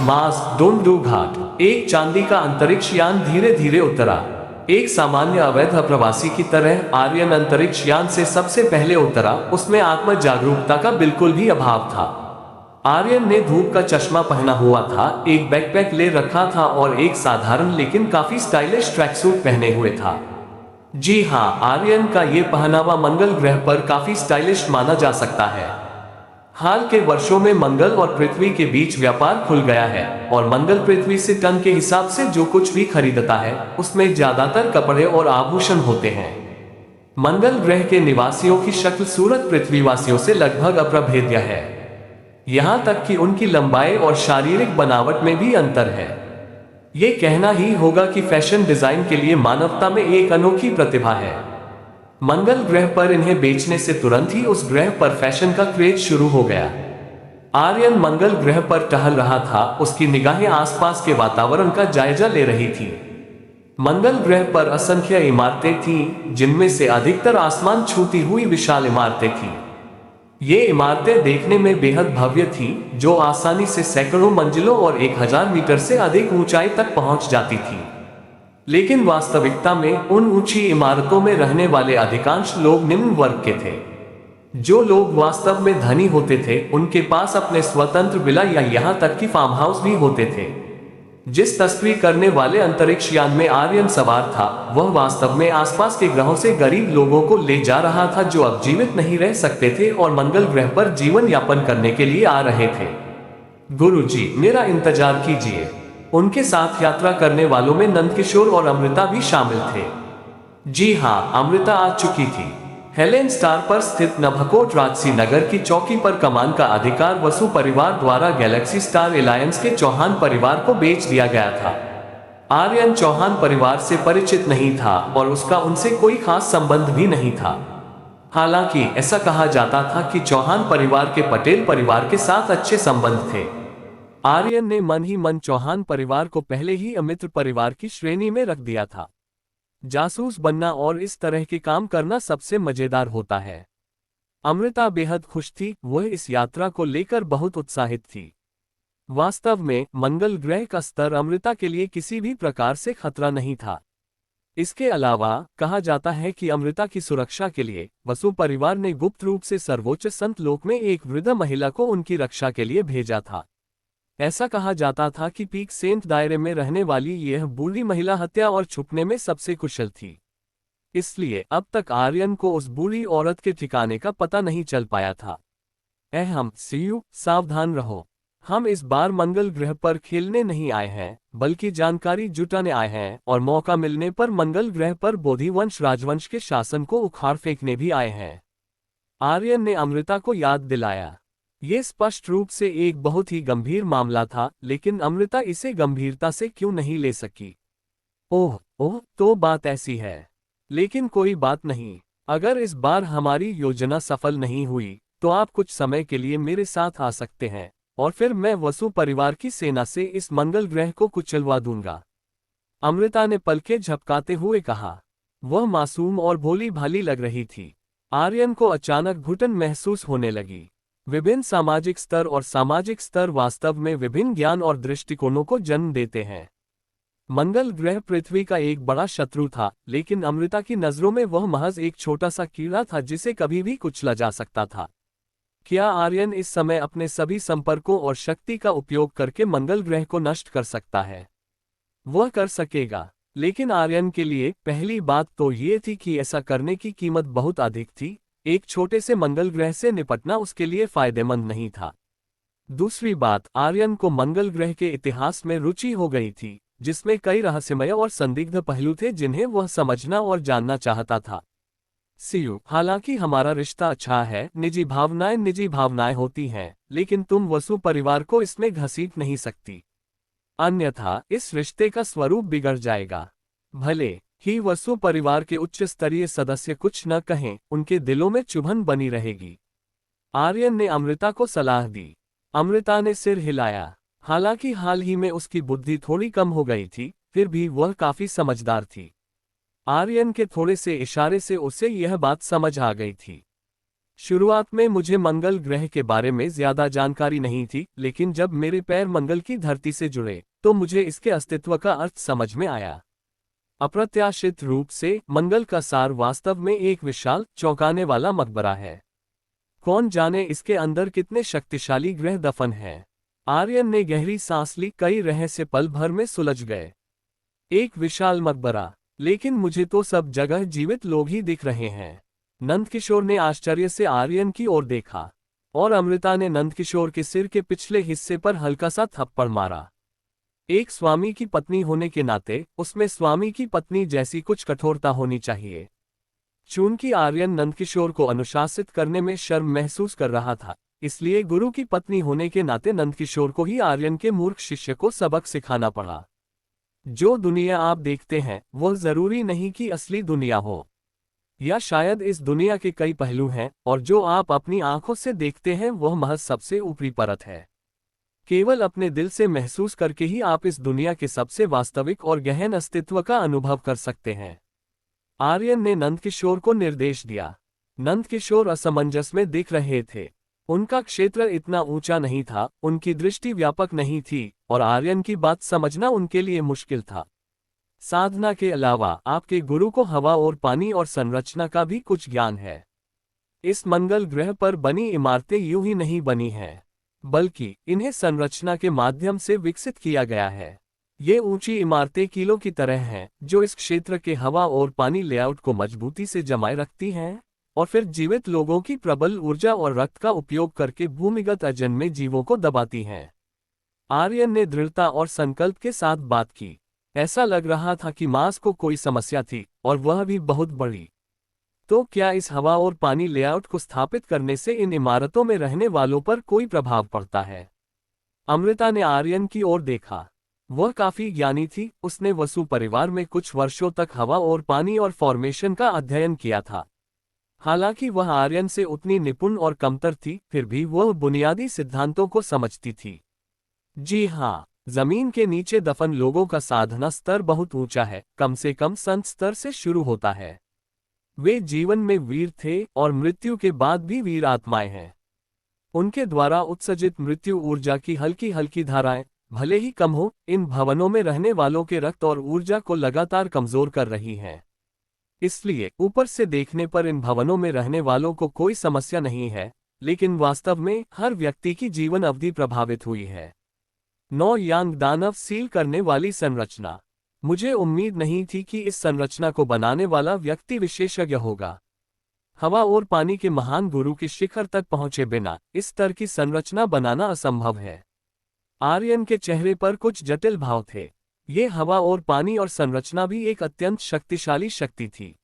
मास डोंडू घाट। एक चांदी का अंतरिक्ष यान धीरे धीरे उतरा। एक सामान्य अवैध प्रवासी की तरह आर्यन अंतरिक्ष यान से सबसे पहले उतरा। उसमें आत्म जागरूकता का बिल्कुल भी अभाव था। आर्यन ने धूप का चश्मा पहना हुआ था, एक बैकपैक ले रखा था और एक साधारण लेकिन काफी स्टाइलिश ट्रैकसूट पहने हुए था। जी हाँ, आर्यन का ये पहनावा मंगल ग्रह पर काफी स्टाइलिश माना जा सकता है। हाल के वर्षों में मंगल और पृथ्वी के बीच व्यापार खुल गया है और मंगल पृथ्वी से टन के हिसाब से जो कुछ भी खरीदता है उसमें ज्यादातर कपड़े और आभूषण होते हैं। मंगल ग्रह के निवासियों की शक्ल सूरत पृथ्वीवासियों से लगभग अप्रभेद्य है। यहाँ तक कि उनकी लंबाई और शारीरिक बनावट में भी अंतर है। ये कहना ही होगा कि फैशन डिजाइन के लिए मानवता में एक अनोखी प्रतिभा है। मंगल ग्रह पर इन्हें बेचने से तुरंत ही उस ग्रह पर फैशन का क्रेज शुरू हो गया। आर्यन मंगल ग्रह पर टहल रहा था, उसकी निगाहें आसपास के वातावरण का जायजा ले रही थी। मंगल ग्रह पर असंख्य इमारतें थीं, जिनमें से अधिकतर आसमान छूती हुई विशाल इमारतें थीं। ये इमारतें देखने में बेहद भव्य थीं, जो आसानी से सैकड़ों मंजिलों और 1000 मीटर से अधिक ऊंचाई तक पहुंच जाती थीं। लेकिन वास्तविकता में उन ऊंची इमारतों में रहने वाले अधिकांश लोग निम्न वर्ग के थे। जो लोग वास्तव में धनी होते थे, उनके पास अपने स्वतंत्र विला या यहां तक कि फार्म हाउस भी होते थे। जिस तस्वीर करने वाले अंतरिक्ष यान में आर्यन सवार था, वह वास्तव में आसपास के ग्रहों से गरीब लोगों को ले जा रहा था जो अब जीवित नहीं रह सकते थे और मंगल ग्रह पर जीवन यापन करने के लिए आ रहे थे। गुरुजी, मेरा इंतजार कीजिए। उनके साथ यात्रा करने वालों में नंदकिशोर और अमृता भी शामिल थे। जी हाँ, अमृता आ चुकी थी। हेलेन स्टार पर स्थित नभकोट राजसी नगर की चौकी पर कमान का अधिकार वसु परिवार द्वारा गैलेक्सी स्टार एलायंस के चौहान परिवार को बेच दिया गया था। आर्यन चौहान परिवार से परिचित नहीं था और उसका उनसे कोई खास संबंध भी नहीं था। हालांकि ऐसा कहा जाता था कि चौहान परिवार के पटेल परिवार के साथ अच्छे संबंध थे। आर्यन ने मन ही मन चौहान परिवार को पहले ही अमित्र परिवार की श्रेणी में रख दिया था। जासूस बनना और इस तरह के काम करना सबसे मजेदार होता है। अमृता बेहद खुश थी, वह इस यात्रा को लेकर बहुत उत्साहित थी। वास्तव में मंगल ग्रह का स्तर अमृता के लिए किसी भी प्रकार से खतरा नहीं था। इसके अलावा कहा जाता है कि अमृता की सुरक्षा के लिए वसु परिवार ने गुप्त रूप से सर्वोच्च संत लोक में एक वृद्ध महिला को उनकी रक्षा के लिए भेजा था। ऐसा कहा जाता था कि पीक सेंट दायरे में रहने वाली यह बूढ़ी महिला हत्या और छुपने में सबसे कुशल थी। इसलिए अब तक आर्यन को उस बूढ़ी औरत के ठिकाने का पता नहीं चल पाया था। हम सीयू, सावधान रहो। हम इस बार मंगल ग्रह पर खेलने नहीं आए हैं, बल्कि जानकारी जुटाने आए हैं और मौका मिलने पर मंगल ग्रह पर बोधिवंश राजवंश के शासन को उखाड़ फेंकने भी आए हैं। आर्यन ने अमृता को याद दिलाया। यह स्पष्ट रूप से एक बहुत ही गंभीर मामला था, लेकिन अमृता इसे गंभीरता से क्यों नहीं ले सकी। ओह ओह, तो बात ऐसी है। लेकिन कोई बात नहीं, अगर इस बार हमारी योजना सफल नहीं हुई तो आप कुछ समय के लिए मेरे साथ आ सकते हैं और फिर मैं वसु परिवार की सेना से इस मंगल ग्रह को कुचलवा दूंगा। अमृता ने पलकें झपकाते हुए कहा। वह मासूम और भोली भाली लग रही थी। आर्यन को अचानक घुटन महसूस होने लगी। विभिन्न सामाजिक स्तर और सामाजिक स्तर वास्तव में विभिन्न ज्ञान और दृष्टिकोणों को जन्म देते हैं। मंगल ग्रह पृथ्वी का एक बड़ा शत्रु था, लेकिन अमृता की नजरों में वह महज एक छोटा सा कीड़ा था जिसे कभी भी कुचला जा सकता था। क्या आर्यन इस समय अपने सभी संपर्कों और शक्ति का उपयोग करके मंगल ग्रह को नष्ट कर सकता है? वह कर सकेगा, लेकिन आर्यन के लिए पहली बात तो ये थी कि ऐसा करने की कीमत बहुत अधिक थी। एक छोटे से मंगल ग्रह से निपटना उसके लिए फायदेमंद नहीं था। दूसरी बात, आर्यन को मंगल ग्रह के इतिहास में रुचि हो गई थी, जिसमें कई रहस्यमय और संदिग्ध पहलू थे जिन्हें वह समझना और जानना चाहता था। सीयू, हालांकि हमारा रिश्ता अच्छा है, निजी भावनाएं होती हैं, लेकिन तुम वसु परिवार को इसमें घसीट नहीं सकती। अन्यथा इस रिश्ते का स्वरूप बिगड़ जाएगा। भले ही वसु परिवार के उच्च स्तरीय सदस्य कुछ न कहें, उनके दिलों में चुभन बनी रहेगी। आर्यन ने अमृता को सलाह दी। अमृता ने सिर हिलाया। हालांकि हाल ही में उसकी बुद्धि थोड़ी कम हो गई थी, फिर भी वह काफी समझदार थी। आर्यन के थोड़े से इशारे से उसे यह बात समझ आ गई थी। शुरुआत में मुझे मंगल ग्रह के बारे में ज्यादा जानकारी नहीं थी, लेकिन जब मेरे पैर मंगल की धरती से जुड़े तो मुझे इसके अस्तित्व का अर्थ समझ में आया। अप्रत्याशित रूप से मंगल का सार वास्तव में एक विशाल चौंकाने वाला मकबरा है। कौन जाने इसके अंदर कितने शक्तिशाली ग्रह दफन हैं। आर्यन ने गहरी सांस ली, कई रहस्य पल भर में सुलझ गए। एक विशाल मकबरा, लेकिन मुझे तो सब जगह जीवित लोग ही दिख रहे हैं। नंदकिशोर ने आश्चर्य से आर्यन की ओर देखा और अमृता ने नंदकिशोर के सिर के पिछले हिस्से पर हल्का सा थप्पड़ मारा। एक स्वामी की पत्नी होने के नाते उसमें स्वामी की पत्नी जैसी कुछ कठोरता होनी चाहिए। चूंकि आर्यन नंदकिशोर को अनुशासित करने में शर्म महसूस कर रहा था, इसलिए गुरु की पत्नी होने के नाते नंदकिशोर को ही आर्यन के मूर्ख शिष्य को सबक सिखाना पड़ा। जो दुनिया आप देखते हैं वह जरूरी नहीं कि असली दुनिया हो, या शायद इस दुनिया के कई पहलू हैं, और जो आप अपनी आंखों से देखते हैं वह महज सबसे ऊपरी परत है। केवल अपने दिल से महसूस करके ही आप इस दुनिया के सबसे वास्तविक और गहन अस्तित्व का अनुभव कर सकते हैं। आर्यन ने नंदकिशोर को निर्देश दिया। नंदकिशोर असमंजस में दिख रहे थे। उनका क्षेत्र इतना ऊंचा नहीं था, उनकी दृष्टि व्यापक नहीं थी, और आर्यन की बात समझना उनके लिए मुश्किल था। साधना के अलावा आपके गुरु को हवा और पानी और संरचना का भी कुछ ज्ञान है। इस मंगल ग्रह पर बनी इमारतें यूं ही नहीं बनी हैं, बल्कि इन्हें संरचना के माध्यम से विकसित किया गया है। ये ऊंची इमारतें कीलों की तरह हैं, जो इस क्षेत्र के हवा और पानी लेआउट को मजबूती से जमाए रखती हैं, और फिर जीवित लोगों की प्रबल ऊर्जा और रक्त का उपयोग करके भूमिगत अजन्मे जीवों को दबाती हैं। आर्यन ने दृढ़ता और संकल्प के साथ बात की। ऐसा लग रहा था कि मास को कोई समस्या थी, और वह भी बहुत बड़ी। तो क्या इस हवा और पानी लेआउट को स्थापित करने से इन इमारतों में रहने वालों पर कोई प्रभाव पड़ता है? अमृता ने आर्यन की ओर देखा। वह काफी ज्ञानी थी, उसने वसु परिवार में कुछ वर्षों तक हवा और पानी और फॉर्मेशन का अध्ययन किया था। हालांकि वह आर्यन से उतनी निपुण और कमतर थी, फिर भी वह बुनियादी सिद्धांतों को समझती थी। जी हाँ, जमीन के नीचे दफन लोगों का साधना स्तर बहुत ऊंचा है, कम से कम संत स्तर से शुरू होता है। वे जीवन में वीर थे और मृत्यु के बाद भी वीर आत्माएं हैं। उनके द्वारा उत्सर्जित मृत्यु ऊर्जा की हल्की हल्की धाराएं, भले ही कम हो, इन भवनों में रहने वालों के रक्त और ऊर्जा को लगातार कमजोर कर रही हैं। इसलिए ऊपर से देखने पर इन भवनों में रहने वालों को कोई समस्या नहीं है, लेकिन वास्तव में हर व्यक्ति की जीवन अवधि प्रभावित हुई है। 9 यांग दानव सील करने वाली संरचना। मुझे उम्मीद नहीं थी कि इस संरचना को बनाने वाला व्यक्ति विशेषज्ञ होगा। हवा और पानी के महान गुरु के शिखर तक पहुंचे बिना इस स्तर की संरचना बनाना असंभव है। आर्यन के चेहरे पर कुछ जटिल भाव थे। ये हवा और पानी और संरचना भी एक अत्यंत शक्तिशाली शक्ति थी।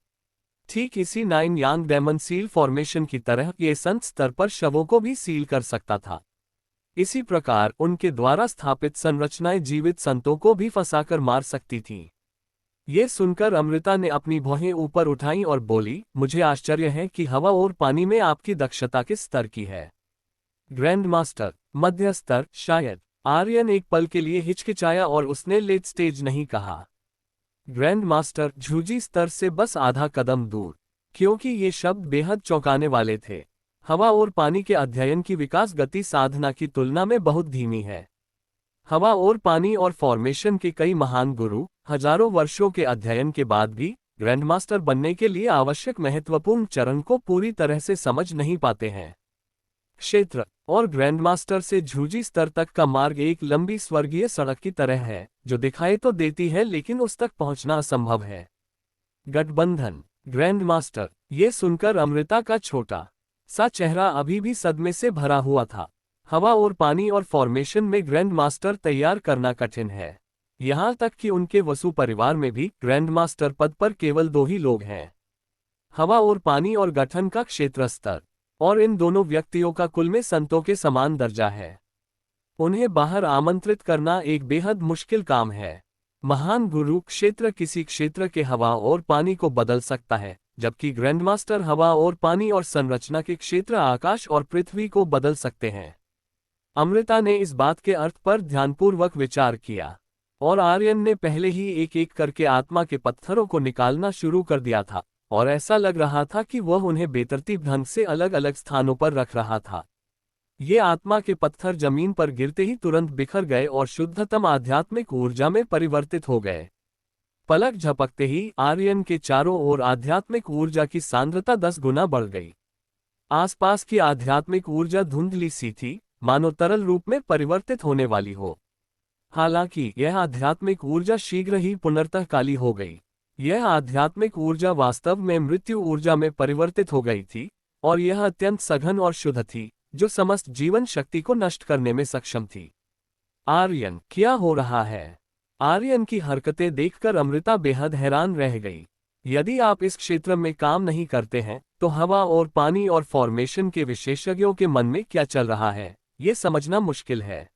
ठीक इसी 9 यांग डायमंड सील फॉर्मेशन की तरह ये संत स्तर पर शवों को भी सील कर सकता था। इसी प्रकार उनके द्वारा स्थापित संरचनाएं जीवित संतों को भी फंसाकर मार सकती थीं। ये सुनकर अमृता ने अपनी भौहें ऊपर उठाईं और बोली, मुझे आश्चर्य है कि हवा और पानी में आपकी दक्षता किस स्तर की है। ग्रैंड मास्टर, मध्य स्तर शायद। आर्यन एक पल के लिए हिचकिचाया और उसने लेट स्टेज नहीं कहा। ग्रैंड मास्टर झूठी स्तर से बस आधा कदम दूर, क्योंकि ये शब्द बेहद चौंकाने वाले थे। हवा और पानी के अध्ययन की विकास गति साधना की तुलना में बहुत धीमी है। हवा और पानी और फॉर्मेशन के कई महान गुरु हजारों वर्षों के अध्ययन के बाद भी ग्रैंड मास्टर बनने के लिए आवश्यक महत्वपूर्ण चरण को पूरी तरह से समझ नहीं पाते हैं। क्षेत्र और ग्रैंड मास्टर से झूठी स्तर तक का मार्ग एक लंबी स्वर्गीय सड़क की तरह है, जो दिखाई तो देती है लेकिन उस तक पहुंचना असंभव है। गठबंधन, ग्रैंड मास्टर। ये सुनकर अमृता का छोटा सा चेहरा अभी भी सदमे से भरा हुआ था। हवा और पानी और फॉर्मेशन में ग्रैंड मास्टर तैयार करना कठिन है। यहाँ तक कि उनके वसु परिवार में भी ग्रैंड मास्टर पद पर केवल 2 ही लोग हैं। हवा और पानी और गठन का क्षेत्र स्तर, और इन दोनों व्यक्तियों का कुल में संतों के समान दर्जा है। उन्हें बाहर आमंत्रित करना एक बेहद मुश्किल काम है। महान गुरु क्षेत्र किसी क्षेत्र के हवा और पानी को बदल सकता है, जबकि ग्रैंड मास्टर हवा और पानी और संरचना के क्षेत्र आकाश और पृथ्वी को बदल सकते हैं। अमृता ने इस बात के अर्थ पर ध्यानपूर्वक विचार किया, और आर्यन ने पहले ही एक एक करके आत्मा के पत्थरों को निकालना शुरू कर दिया था, और ऐसा लग रहा था कि वह उन्हें बेतरतीब ढंग से अलग अलग स्थानों पर रख रहा था। ये आत्मा के पत्थर जमीन पर गिरते ही तुरंत बिखर गए और शुद्धतम आध्यात्मिक ऊर्जा में परिवर्तित हो गए। पलक झपकते ही आर्यन के चारों ओर आध्यात्मिक ऊर्जा की सांद्रता 10 गुना बढ़ गई। आसपास की आध्यात्मिक ऊर्जा धुंधली सी थी, मानो तरल रूप में परिवर्तित होने वाली हो। हालांकि यह आध्यात्मिक ऊर्जा शीघ्र ही पुनर्तः काली हो गई। यह आध्यात्मिक ऊर्जा वास्तव में मृत्यु ऊर्जा में परिवर्तित हो गई थी, और यह अत्यंत सघन और शुद्ध थी, जो समस्त जीवन शक्ति को नष्ट करने में सक्षम थी। आर्यन, क्या हो रहा है? आर्यन की हरकतें देखकर अमृता बेहद हैरान रह गई। यदि आप इस क्षेत्र में काम नहीं करते हैं, तो हवा और पानी और फॉर्मेशन के विशेषज्ञों के मन में क्या चल रहा है, ये समझना मुश्किल है।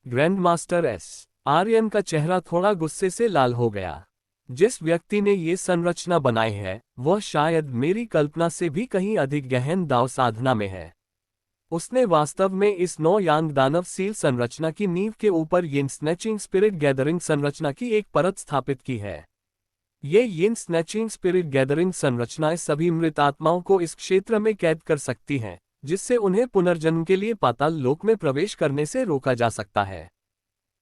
Grand master S. आर्यन का चेहरा थोड़ा गुस्से से लाल हो गया। जिस व्यक्ति ने ये संरचना बनाई है, वह शायद मेरी कल्पना से भी कहीं अधिक गहन दाव साधना में है। उसने वास्तव में इस 9 यांग दानव सील संरचना की नींव के ऊपर यिन स्नैचिंग स्पिरिट गैदरिंग संरचना की एक परत स्थापित की है। ये यिन स्नैचिंग स्पिरिट गैदरिंग संरचनाएं सभी मृत आत्माओं को इस क्षेत्र में कैद कर सकती हैं, जिससे उन्हें पुनर्जन्म के लिए पाताल लोक में प्रवेश करने से रोका जा सकता है।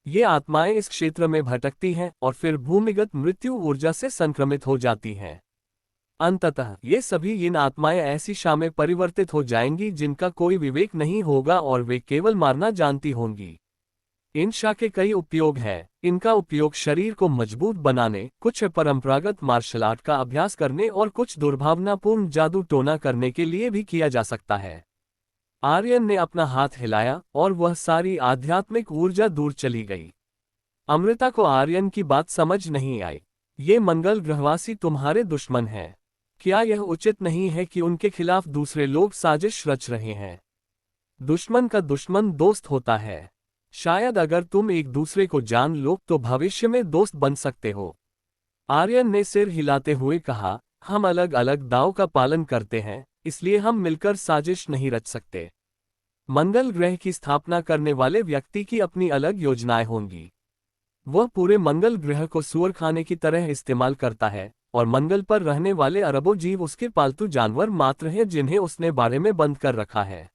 ये आत्माएं इस क्षेत्र में भटकती हैं और फिर भूमिगत मृत्यु ऊर्जा से संक्रमित हो जाती हैं। अंततः ये सभी इन आत्माएं ऐसी शाह में परिवर्तित हो जाएंगी जिनका कोई विवेक नहीं होगा और वे केवल मारना जानती होंगी। इन शाह के कई उपयोग हैं। इनका उपयोग शरीर को मजबूत बनाने, कुछ परंपरागत मार्शल आर्ट का अभ्यास करने और कुछ दुर्भावनापूर्ण जादू टोना करने के लिए भी किया जा सकता है। आर्यन ने अपना हाथ हिलाया और वह सारी आध्यात्मिक ऊर्जा दूर चली गई। अमृता को आर्यन की बात समझ नहीं आई। ये मंगल ग्रहवासी तुम्हारे दुश्मन हैं। क्या यह उचित नहीं है कि उनके खिलाफ दूसरे लोग साजिश रच रहे हैं? दुश्मन का दुश्मन दोस्त होता है। शायद अगर तुम एक दूसरे को जान लो तो भविष्य में दोस्त बन सकते हो। आर्यन ने सिर हिलाते हुए कहा, हम अलग अलग दाव का पालन करते हैं, इसलिए हम मिलकर साजिश नहीं रच सकते। मंगल ग्रह की स्थापना करने वाले व्यक्ति की अपनी अलग योजनाएं होंगी। वह पूरे मंगल ग्रह को सूअर खाने की तरह इस्तेमाल करता है, और मंगल पर रहने वाले अरबों जीव उसके पालतू जानवर मात्र हैं जिन्हें उसने बाड़े में बंद कर रखा है।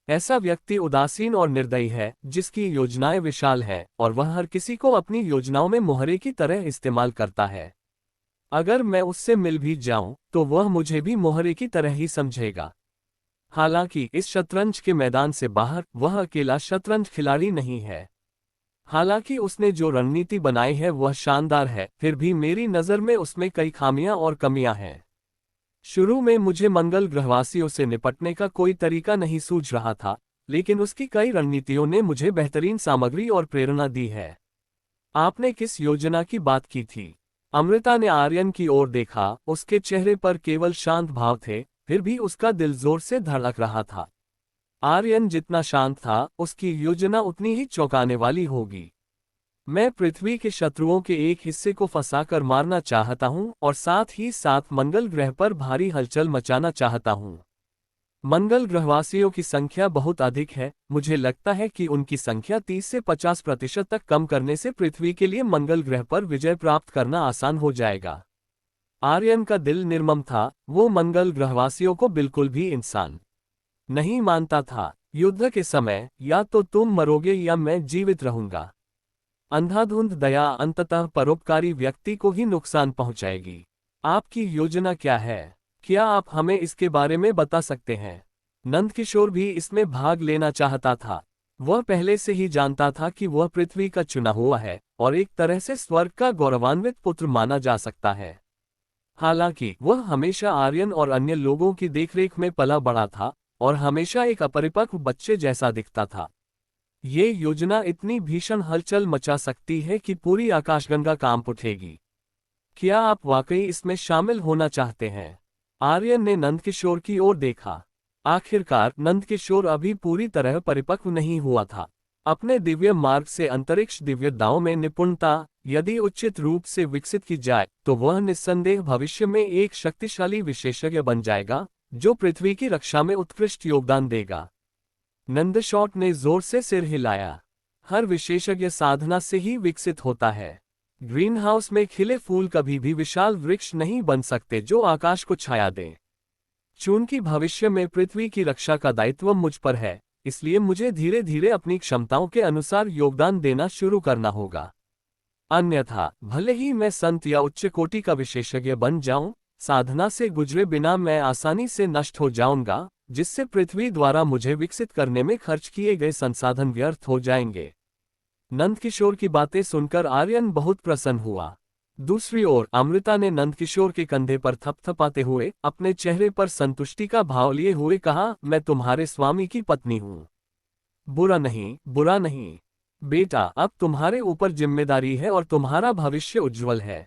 ऐसा व्यक्ति उदासीन और निर्दयी है, जिसकी योजनाएं विशाल हैं, और वह हर किसी को अपनी योजनाओं में मोहरे की तरह इस्तेमाल करता है। अगर मैं उससे मिल भी जाऊं, तो वह मुझे भी मोहरे की तरह ही समझेगा। हालांकि इस शतरंज के मैदान से बाहर वह अकेला शतरंज खिलाड़ी नहीं है। हालांकि उसने जो रणनीति बनाई है वह शानदार है, फिर भी मेरी नज़र में उसमें कई खामियां और कमियां हैं। शुरू में मुझे मंगल ग्रहवासियों से निपटने का कोई तरीका नहीं सूझ रहा था, लेकिन उसकी कई रणनीतियों ने मुझे बेहतरीन सामग्री और प्रेरणा दी है। आपने किस योजना की बात की थी? अमृता ने आर्यन की ओर देखा। उसके चेहरे पर केवल शांत भाव थे, फिर भी उसका दिल जोर से धड़क रहा था। आर्यन जितना शांत था, उसकी योजना उतनी ही चौंकाने वाली होगी। मैं पृथ्वी के शत्रुओं के एक हिस्से को फंसाकर मारना चाहता हूं और साथ ही साथ मंगल ग्रह पर भारी हलचल मचाना चाहता हूं। मंगल ग्रहवासियों की संख्या बहुत अधिक है। मुझे लगता है कि उनकी संख्या 30 से 50% तक कम करने से पृथ्वी के लिए मंगल ग्रह पर विजय प्राप्त करना आसान हो जाएगा। आर्यन का दिल निर्मम था। वो मंगल ग्रहवासियों को बिल्कुल भी इंसान नहीं मानता था। युद्ध के समय या तो तुम मरोगे या मैं जीवित रहूंगा। अंधाधुंध दया अंततः परोपकारी व्यक्ति को ही नुकसान पहुंचाएगी। आपकी योजना क्या है? क्या आप हमें इसके बारे में बता सकते हैं? नंदकिशोर भी इसमें भाग लेना चाहता था। वह पहले से ही जानता था कि वह पृथ्वी का चुना हुआ है और एक तरह से स्वर्ग का गौरवान्वित पुत्र माना जा सकता है। हालांकि वह हमेशा आर्यन और अन्य लोगों की देखरेख में पला बड़ा था और हमेशा एक अपरिपक्व बच्चे जैसा दिखता था। ये योजना इतनी भीषण हलचल मचा सकती है कि पूरी आकाशगंगा कांप उठेगी। क्या आप वाकई इसमें शामिल होना चाहते हैं? आर्यन ने नंदकिशोर की ओर देखा। आखिरकार नंदकिशोर अभी पूरी तरह परिपक्व नहीं हुआ था। अपने दिव्य मार्ग से अंतरिक्ष दिव्यताओं में निपुणता यदि उचित रूप से विकसित की जाए तो वह निस्संदेह भविष्य में एक शक्तिशाली विशेषज्ञ बन जाएगा, जो पृथ्वी की रक्षा में उत्कृष्ट योगदान देगा। नंदशॉट ने जोर से सिर हिलाया। हर विशेषज्ञ साधना से ही विकसित होता है। ग्रीन हाउस में खिले फूल कभी भी विशाल वृक्ष नहीं बन सकते जो आकाश को छाया दें। चूंकि भविष्य में पृथ्वी की रक्षा का दायित्व मुझ पर है, इसलिए मुझे धीरे धीरे अपनी क्षमताओं के अनुसार योगदान देना शुरू करना होगा। अन्यथा भले ही मैं संत या उच्च कोटि का विशेषज्ञ बन जाऊं, साधना से गुजरे बिना मैं आसानी से नष्ट हो जाऊंगा, जिससे पृथ्वी द्वारा मुझे विकसित करने में खर्च किए गए संसाधन व्यर्थ हो जाएंगे। नंदकिशोर की बातें सुनकर आर्यन बहुत प्रसन्न हुआ। दूसरी ओर अमृता ने नंदकिशोर के कंधे पर थपथपाते हुए अपने चेहरे पर संतुष्टि का भाव लिए हुए कहा, मैं तुम्हारे स्वामी की पत्नी हूं। बुरा नहीं, बुरा नहीं बेटा, अब तुम्हारे ऊपर जिम्मेदारी है और तुम्हारा भविष्य उज्जवल है।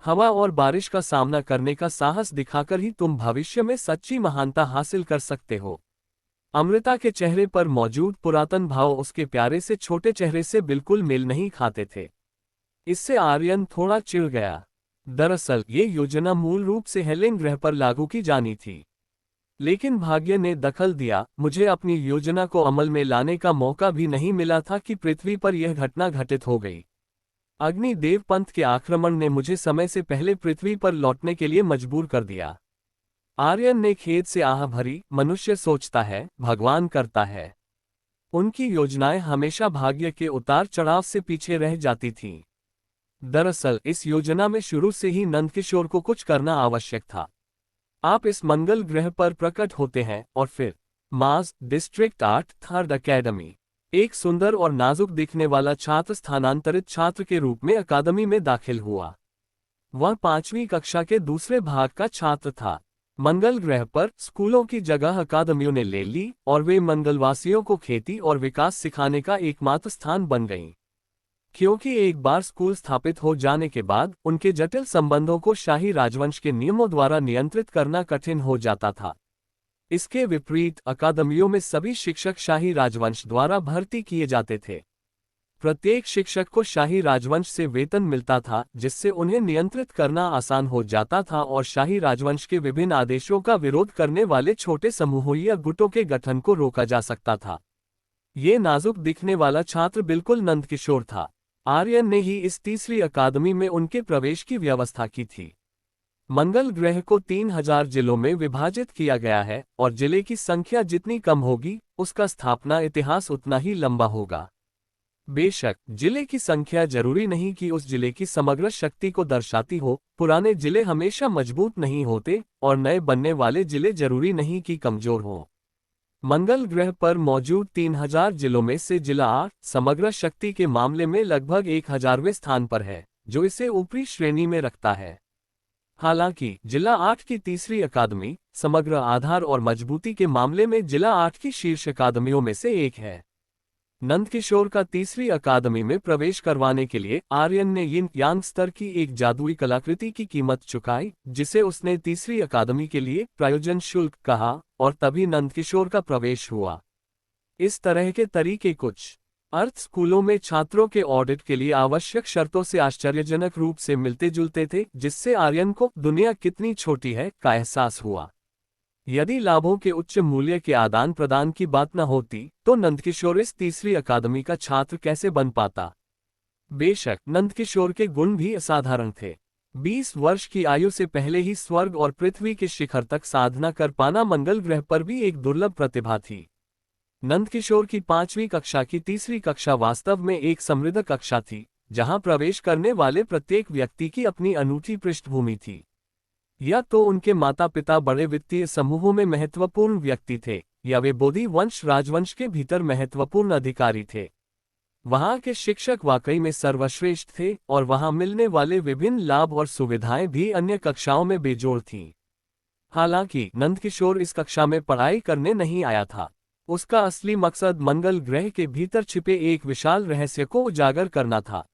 हवा और बारिश का सामना करने का साहस दिखाकर ही तुम भविष्य में सच्ची महानता हासिल कर सकते हो। अमृता के चेहरे पर मौजूद पुरातन भाव उसके प्यारे से छोटे चेहरे से बिल्कुल मेल नहीं खाते थे। इससे आर्यन थोड़ा चिढ़ गया। दरअसल ये योजना मूल रूप से हेलेन ग्रह पर लागू की जानी थी, लेकिन भाग्य ने दखल दिया। मुझे अपनी योजना को अमल में लाने का मौका भी नहीं मिला था कि पृथ्वी पर यह घटना घटित हो गई। अग्निदेव पंथ के आक्रमण ने मुझे समय से पहले पृथ्वी पर लौटने के लिए मजबूर कर दिया। आर्यन ने खेद से आह भरी, मनुष्य सोचता है, भगवान करता है। उनकी योजनाएं हमेशा भाग्य के उतार चढ़ाव से पीछे रह जाती थीं। दरअसल इस योजना में शुरू से ही नंदकिशोर को कुछ करना आवश्यक था। आप इस मंगल ग्रह पर प्रकट होते हैं और फिर मास डिस्ट्रिक्ट 8 थर्ड अकेडमी, एक सुंदर और नाजुक दिखने वाला छात्र स्थानांतरित छात्र के रूप में अकादमी में दाखिल हुआ। वह 5वीं कक्षा के दूसरे भाग का छात्र था। मंगल ग्रह पर स्कूलों की जगह अकादमियों ने ले ली और वे मंगलवासियों को खेती और विकास सिखाने का एकमात्र स्थान बन गईं। क्योंकि एक बार स्कूल स्थापित हो जाने के बाद उनके जटिल संबंधों को शाही राजवंश के नियमों द्वारा नियंत्रित करना कठिन हो जाता था। इसके विपरीत अकादमियों में सभी शिक्षक शाही राजवंश द्वारा भर्ती किए जाते थे। प्रत्येक शिक्षक को शाही राजवंश से वेतन मिलता था, जिससे उन्हें नियंत्रित करना आसान हो जाता था और शाही राजवंश के विभिन्न आदेशों का विरोध करने वाले छोटे समूहों या गुटों के गठन को रोका जा सकता था। ये नाजुक दिखने वाला छात्र बिल्कुल नंदकिशोर था। आर्यन ने ही इस तीसरी अकादमी में उनके प्रवेश की व्यवस्था की थी। मंगल ग्रह को 3000 जिलों में विभाजित किया गया है और जिले की संख्या जितनी कम होगी, उसका स्थापना इतिहास उतना ही लंबा होगा। बेशक जिले की संख्या जरूरी नहीं कि उस जिले की समग्र शक्ति को दर्शाती हो। पुराने जिले हमेशा मजबूत नहीं होते और नए बनने वाले जिले जरूरी नहीं कि कमजोर हों। मंगल ग्रह पर मौजूद 3000 जिलों में से जिला 8 समग्र शक्ति के मामले में लगभग 1000वें स्थान पर है, जो इसे ऊपरी श्रेणी में रखता है। हालांकि जिला 8 की तीसरी अकादमी समग्र आधार और मजबूती के मामले में जिला 8 की शीर्ष अकादमियों में से एक है। नंदकिशोर का तीसरी अकादमी में प्रवेश करवाने के लिए आर्यन ने यिन यांग स्तर की एक जादुई कलाकृति की कीमत चुकाई, जिसे उसने तीसरी अकादमी के लिए प्रयोजन शुल्क कहा, और तभी नंदकिशोर का प्रवेश हुआ। इस तरह के तरीके कुछ अर्थ स्कूलों में छात्रों के ऑडिट के लिए आवश्यक शर्तों से आश्चर्यजनक रूप से मिलते जुलते थे, जिससे आर्यन को दुनिया कितनी छोटी है का एहसास हुआ। यदि लाभों के उच्च मूल्य के आदान प्रदान की बात न होती तो नंदकिशोर इस तीसरी अकादमी का छात्र कैसे बन पाता। बेशक नंदकिशोर के गुण भी असाधारण थे। 20 वर्ष की आयु से पहले ही स्वर्ग और पृथ्वी के शिखर तक साधना कर पाना मंगल ग्रह पर भी एक दुर्लभ प्रतिभा थी। नंदकिशोर की 5वीं कक्षा की तीसरी कक्षा वास्तव में एक समृद्ध कक्षा थी, जहां प्रवेश करने वाले प्रत्येक व्यक्ति की अपनी अनूठी पृष्ठभूमि थी। या तो उनके माता पिता बड़े वित्तीय समूहों में महत्वपूर्ण व्यक्ति थे, या वे बोधि वंश राजवंश के भीतर महत्वपूर्ण अधिकारी थे। वहां के शिक्षक वाकई में सर्वश्रेष्ठ थे और वहां मिलने वाले विभिन्न लाभ और सुविधाएं भी अन्य कक्षाओं में बेजोड़ थीं। हालांकि नंदकिशोर इस कक्षा में पढ़ाई करने नहीं आया था। उसका असली मकसद मंगल ग्रह के भीतर छिपे एक विशाल रहस्य को उजागर करना था।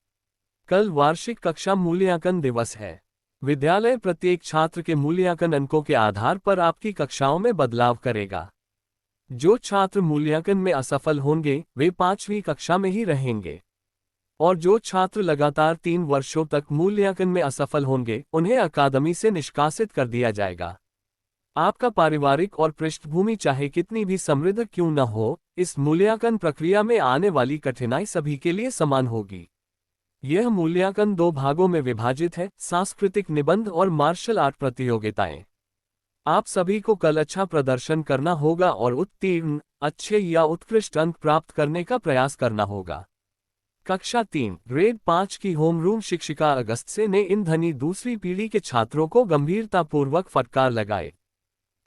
कल वार्षिक कक्षा मूल्यांकन दिवस है। विद्यालय प्रत्येक छात्र के मूल्यांकन अंकों के आधार पर आपकी कक्षाओं में बदलाव करेगा। जो छात्र मूल्यांकन में असफल होंगे वे 5वीं कक्षा में ही रहेंगे, और जो छात्र लगातार 3 वर्षों तक मूल्यांकन में असफल होंगे उन्हें अकादमी से निष्कासित कर दिया जाएगा। आपका पारिवारिक और पृष्ठभूमि चाहे कितनी भी समृद्ध क्यों न हो, इस मूल्यांकन प्रक्रिया में आने वाली कठिनाई सभी के लिए समान होगी। यह मूल्यांकन दो भागों में विभाजित है, सांस्कृतिक निबंध और मार्शल आर्ट प्रतियोगिताएं। आप सभी को कल अच्छा प्रदर्शन करना होगा और उत्तीर्ण, अच्छे या उत्कृष्ट अंक प्राप्त करने का प्रयास करना होगा। कक्षा 3 ग्रेड 5 की होमरूम शिक्षिका अगस्त से ने इन धनी दूसरी पीढ़ी के छात्रों को गंभीरतापूर्वक फटकार लगाए।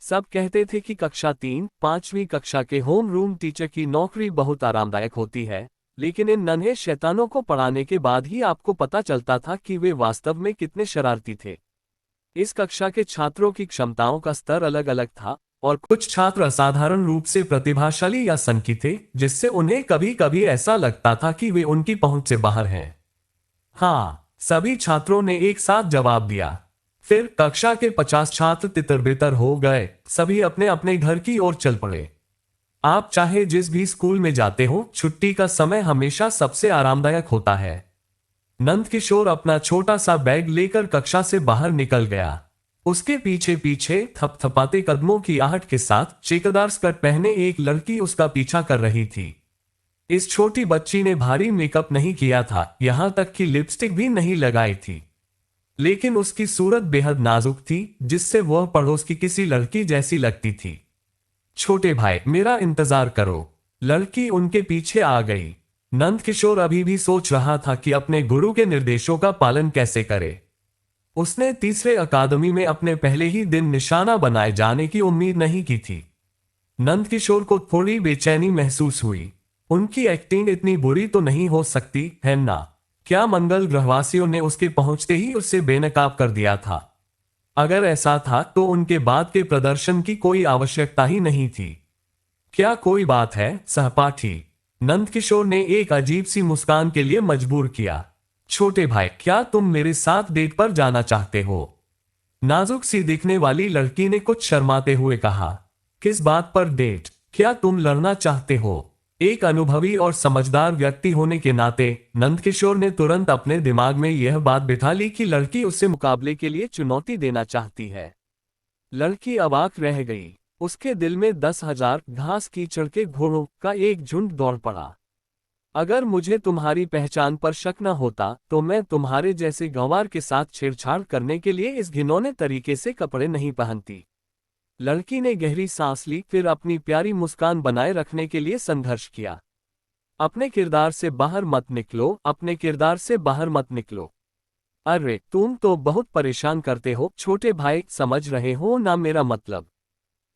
सब कहते थे कि कक्षा 3 5वीं कक्षा के होमरूम टीचर की नौकरी बहुत आरामदायक होती है, लेकिन इन नन्हे शैतानों को पढ़ाने के बाद ही आपको पता चलता था कि वे वास्तव में कितने शरारती थे। इस कक्षा के छात्रों की क्षमताओं का स्तर अलग अलग था और कुछ छात्र असाधारण रूप से प्रतिभाशाली या सनकी थे, जिससे उन्हें कभी कभी ऐसा लगता था कि वे उनकी पहुंच से बाहर हैं। हाँ, सभी छात्रों ने एक साथ जवाब दिया। फिर कक्षा के 50 छात्र तितर-बितर हो गए, सभी अपने अपने घर की ओर चल पड़े। आप चाहे जिस भी स्कूल में जाते हो, छुट्टी का समय हमेशा सबसे आरामदायक होता है। नंदकिशोर अपना छोटा सा बैग लेकर कक्षा से बाहर निकल गया। उसके पीछे पीछे थपथपाते कदमों की आहट के साथ चेकदार स्कर्ट पहने एक लड़की उसका पीछा कर रही थी। इस छोटी बच्ची ने भारी मेकअप नहीं किया था, यहां तक कि लिपस्टिक भी नहीं लगाई थी, लेकिन उसकी सूरत बेहद नाजुक थी, जिससे वह पड़ोस की किसी लड़की जैसी लगती थी। छोटे भाई, मेरा इंतजार करो। लड़की उनके पीछे आ गई। नंदकिशोर अभी भी सोच रहा था कि अपने गुरु के निर्देशों का पालन कैसे करे। उसने तीसरे अकादमी में अपने पहले ही दिन निशाना बनाए जाने की उम्मीद नहीं की थी। नंदकिशोर को थोड़ी बेचैनी महसूस हुई। उनकी एक्टिंग इतनी बुरी तो नहीं हो सकती है ना? क्या मंगल ग्रहवासियों ने उसके पहुंचते ही उससे बेनकाब कर दिया था? अगर ऐसा था तो उनके बाद के प्रदर्शन की कोई आवश्यकता ही नहीं थी। क्या कोई बात है सहपाठी? नंदकिशोर ने एक अजीब सी मुस्कान के लिए मजबूर किया। छोटे भाई, क्या तुम मेरे साथ डेट पर जाना चाहते हो? नाजुक सी दिखने वाली लड़की ने कुछ शर्माते हुए कहा। किस बात पर डेट? क्या तुम लड़ना चाहते हो? एक अनुभवी और समझदार व्यक्ति होने के नाते नंदकिशोर ने तुरंत अपने दिमाग में यह बात बिठा ली कि लड़की उससे मुकाबले के लिए चुनौती देना चाहती है। लड़की अवाक रह गई। उसके दिल में 10,000 घास कीचड़ के घोड़ों का एक झुंड दौड़ पड़ा। अगर मुझे तुम्हारी पहचान पर शक न होता तो मैं तुम्हारे जैसे गंवार के साथ छेड़छाड़ करने के लिए इस घिनौने तरीके से कपड़े नहीं पहनती। लड़की ने गहरी सांस ली, फिर अपनी प्यारी मुस्कान बनाए रखने के लिए संघर्ष किया। अपने किरदार से बाहर मत निकलो, अपने किरदार से बाहर मत निकलो। अरे तुम तो बहुत परेशान करते हो छोटे भाई, समझ रहे हो ना मेरा मतलब?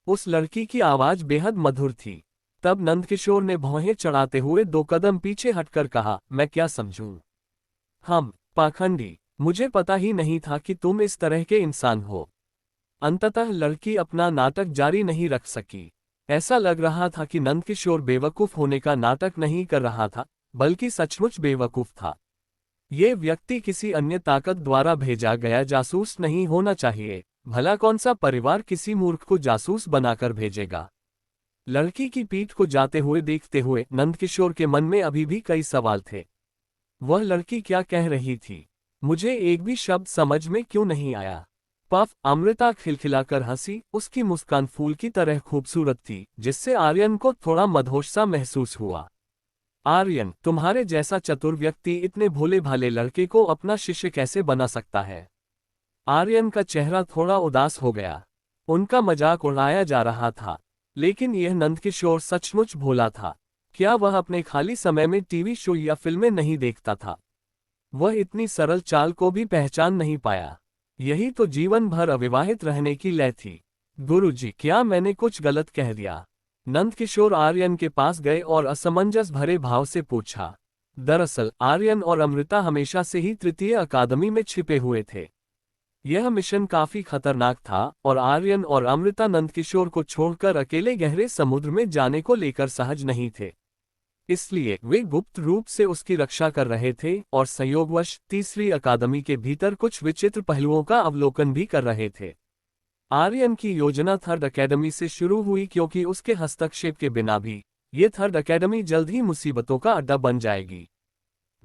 उस लड़की की आवाज बेहद मधुर थी। तब नंदकिशोर ने भौहें चढ़ाते हुए 2 कदम पीछे हटकर कहा, मैं क्या समझूं? हम पाखंडी, मुझे पता ही नहीं था कि तुम इस तरह के इंसान हो। अंततः लड़की अपना नाटक जारी नहीं रख सकी। ऐसा लग रहा था कि नंदकिशोर बेवकूफ होने का नाटक नहीं कर रहा था, बल्कि सचमुच बेवकूफ था। ये व्यक्ति किसी अन्य ताकत द्वारा भेजा गया जासूस नहीं होना चाहिए। भला कौन सा परिवार किसी मूर्ख को जासूस बनाकर भेजेगा? लड़की की पीठ को जाते हुए देखते हुए नंदकिशोर के मन में अभी भी कई सवाल थे। वह लड़की क्या कह रही थी? मुझे एक भी शब्द समझ में क्यों नहीं आया? पफ अमृता खिलखिलाकर हंसी। उसकी मुस्कान फूल की तरह खूबसूरत थी, जिससे आर्यन को थोड़ा मदहोश सा महसूस हुआ। आर्यन, तुम्हारे जैसा चतुर व्यक्ति इतने भोले भाले लड़के को अपना शिष्य कैसे बना सकता है? आर्यन का चेहरा थोड़ा उदास हो गया। उनका मजाक उड़ाया जा रहा था, लेकिन यह नंदकिशोर सचमुच भोला था। क्या वह अपने खाली समय में टीवी शो या फिल्में नहीं देखता था? वह इतनी सरल चाल को भी पहचान नहीं पाया। यही तो जीवन भर अविवाहित रहने की लय थी। गुरुजी, क्या मैंने कुछ गलत कह दिया? नंदकिशोर आर्यन के पास गए और असमंजस भरे भाव से पूछा। दरअसल आर्यन और अमृता हमेशा से ही तृतीय अकादमी में छिपे हुए थे। यह मिशन काफी खतरनाक था और आर्यन और अमृता नंदकिशोर को छोड़कर अकेले गहरे समुद्र में जाने को लेकर सहज नहीं थे। इसलिए वे गुप्त रूप से उसकी रक्षा कर रहे थे और संयोगवश तीसरी अकादमी के भीतर कुछ विचित्र पहलुओं का अवलोकन भी कर रहे थे। आर्यन की योजना थर्ड अकेडमी से शुरू हुई, क्योंकि उसके हस्तक्षेप के बिना भी ये थर्ड अकेडमी जल्द ही मुसीबतों का अड्डा बन जाएगी।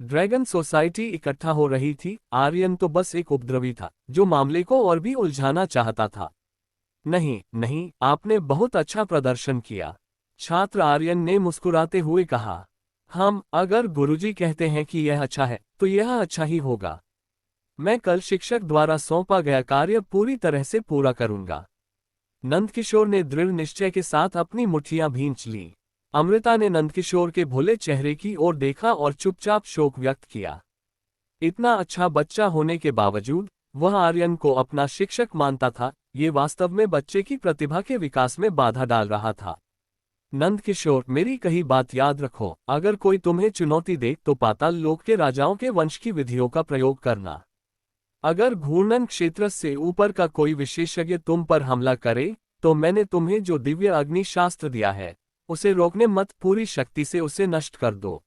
ड्रैगन सोसाइटी इकट्ठा हो रही थी। आर्यन तो बस एक उपद्रवी था जो मामले को और भी उलझाना चाहता था। नहीं नहीं, आपने बहुत अच्छा प्रदर्शन किया, छात्र आर्यन ने मुस्कुराते हुए कहा। अगर गुरुजी कहते हैं कि यह अच्छा है तो यह अच्छा ही होगा। मैं कल शिक्षक द्वारा सौंपा गया कार्य पूरी तरह से पूरा करूंगा। नंदकिशोर ने दृढ़ निश्चय के साथ अपनी मुट्ठियां भींच ली। अमृता ने नंदकिशोर के भोले चेहरे की ओर देखा और चुपचाप शोक व्यक्त किया। इतना अच्छा बच्चा होने के बावजूद वह आर्यन को अपना शिक्षक मानता था, ये वास्तव में बच्चे की प्रतिभा के विकास में बाधा डाल रहा था। नंदकिशोर, मेरी कही बात याद रखो, अगर कोई तुम्हें चुनौती दे तो पाताल लोक के राजाओं के वंश की विधियों का प्रयोग करना। अगर घूर्णन क्षेत्र से ऊपर का कोई विशेषज्ञ तुम पर हमला करे तो मैंने तुम्हें जो दिव्य अग्नि शास्त्र दिया है उसे रोकने मत, पूरी शक्ति से उसे नष्ट कर दो।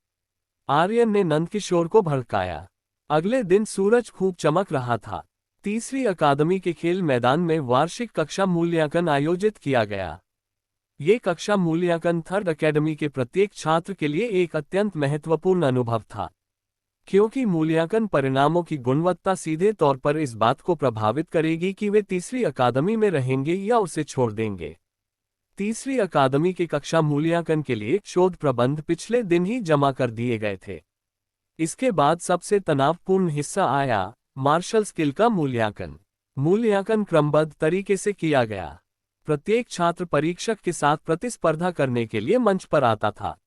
आर्यन ने नंदकिशोर को भड़काया। अगले दिन सूरज खूब चमक रहा था। तीसरी अकादमी के खेल मैदान में वार्षिक कक्षा मूल्यांकन आयोजित किया गया। ये कक्षा मूल्यांकन थर्ड अकेडमी के प्रत्येक छात्र के लिए एक अत्यंत महत्वपूर्ण अनुभव था, क्योंकि मूल्यांकन परिणामों की गुणवत्ता सीधे तौर पर इस बात को प्रभावित करेगी कि वे तीसरी अकादमी में रहेंगे या उसे छोड़ देंगे। तीसरी अकादमी के कक्षा मूल्यांकन के लिए शोध प्रबंध पिछले दिन ही जमा कर दिए गए थे। इसके बाद सबसे तनावपूर्ण हिस्सा आया, मार्शल स्किल का मूल्यांकन। मूल्यांकन क्रमबद्ध तरीके से किया गया। प्रत्येक छात्र परीक्षक के साथ प्रतिस्पर्धा करने के लिए मंच पर आता था।